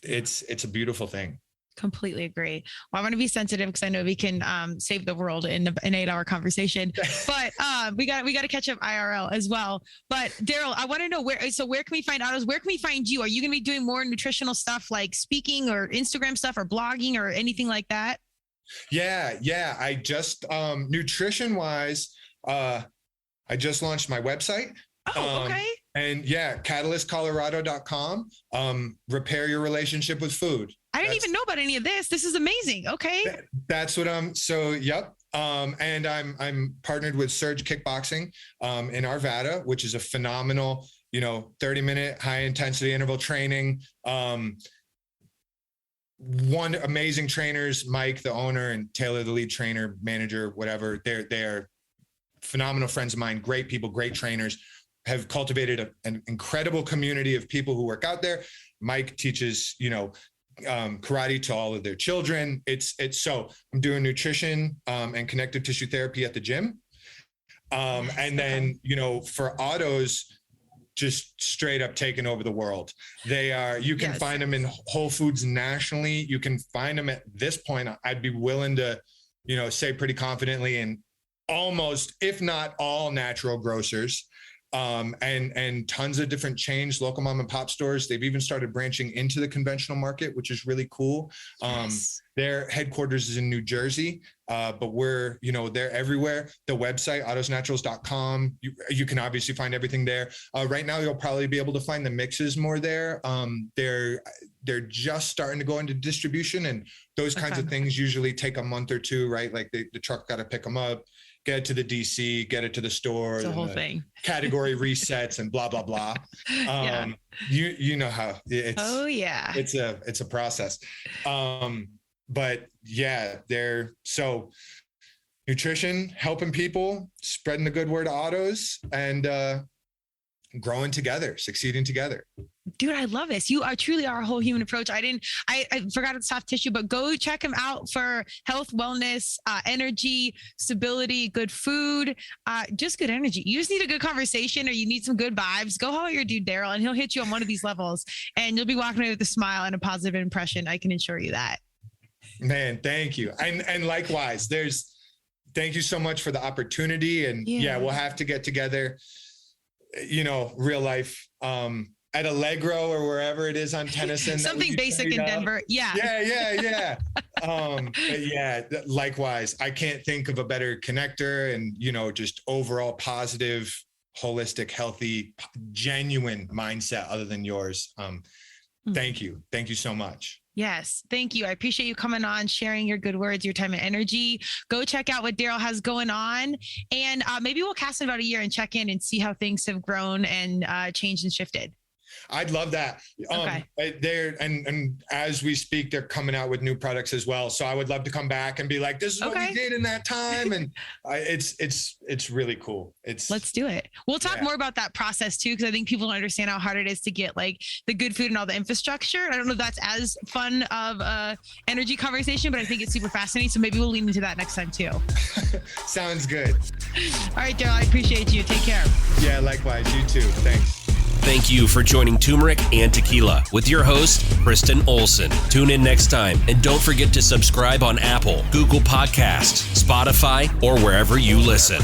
It's a beautiful thing. Completely agree. Well, I want to be sensitive because I know we can save the world in an 8-hour conversation, but we got to catch up IRL as well. But Darryl, I want to know where can we find Autos? Where can we find you? Are you going to be doing more nutritional stuff, like speaking or Instagram stuff or blogging or anything like that? Yeah. I just, nutrition wise, I just launched my website. Oh, okay. And yeah, catalystcolorado.com, repair your relationship with food. I didn't even know about any of this. This is amazing. Okay. That's what yep. And I'm partnered with Surge Kickboxing, in Arvada, which is a phenomenal, 30-minute high intensity interval training. One amazing trainers, Mike, the owner, and Taylor, the lead trainer, manager, whatever. They're phenomenal friends of mine, great people, great trainers, have cultivated an incredible community of people who work out there. Mike teaches, karate to all of their children. It's so I'm doing nutrition, and connective tissue therapy at the gym. And then, for Autos, just straight up taking over the world. You can find them in Whole Foods nationally. You can find them at this point. I'd be willing to, say pretty confidently in almost, if not all, natural grocers. And tons of different chains, local mom and pop stores. They've even started branching into the conventional market, which is really cool. Their headquarters is in New Jersey, but we're, they're everywhere. The website, autosnaturals.com, you can obviously find everything there. Right now, you'll probably be able to find the mixes more there. They're just starting to go into distribution, and those kinds of things usually take a month or two, right? Like the truck got to pick them up, get it to the DC, get it to the store. It's a whole thing. Category resets and blah, blah, blah. You know how it's. Oh yeah. It's a process. But yeah, so nutrition, helping people, spreading the good word of Autos, and growing together, succeeding together. Dude, I love this. You are truly our whole human approach. I forgot it's soft tissue, but go check him out for health, wellness, energy, stability, good food, just good energy. You just need a good conversation or you need some good vibes. Go holler at your dude, Darryl, and he'll hit you on one of these levels and you'll be walking away with a smile and a positive impression. I can assure you that. Man, thank you. And likewise, thank you so much for the opportunity. And yeah, we'll have to get together, real life, at Allegro or wherever it is on Tennyson. Something basic in Denver. Yeah. But likewise, I can't think of a better connector and, just overall positive, holistic, healthy, genuine mindset other than yours. Thank you. Thank you so much. Yes. Thank you. I appreciate you coming on, sharing your good words, your time and energy. Go check out what Darryl has going on. And maybe we'll cast in about a year and check in and see how things have grown and changed and shifted. I'd love that. Okay. And as we speak, they're coming out with new products as well. So I would love to come back and be like, this is what we did in that time. And it's really cool. Let's do it. We'll talk more about that process too, because I think people don't understand how hard it is to get like the good food and all the infrastructure. I don't know if that's as fun of a energy conversation, but I think it's super fascinating. So maybe we'll lean into that next time too. Sounds good. All right, Darryl, I appreciate you. Take care. Yeah, likewise. You too. Thanks. Thank you for joining Turmeric and Tequila with your host, Kristen Olson. Tune in next time, and don't forget to subscribe on Apple, Google Podcasts, Spotify, or wherever you listen.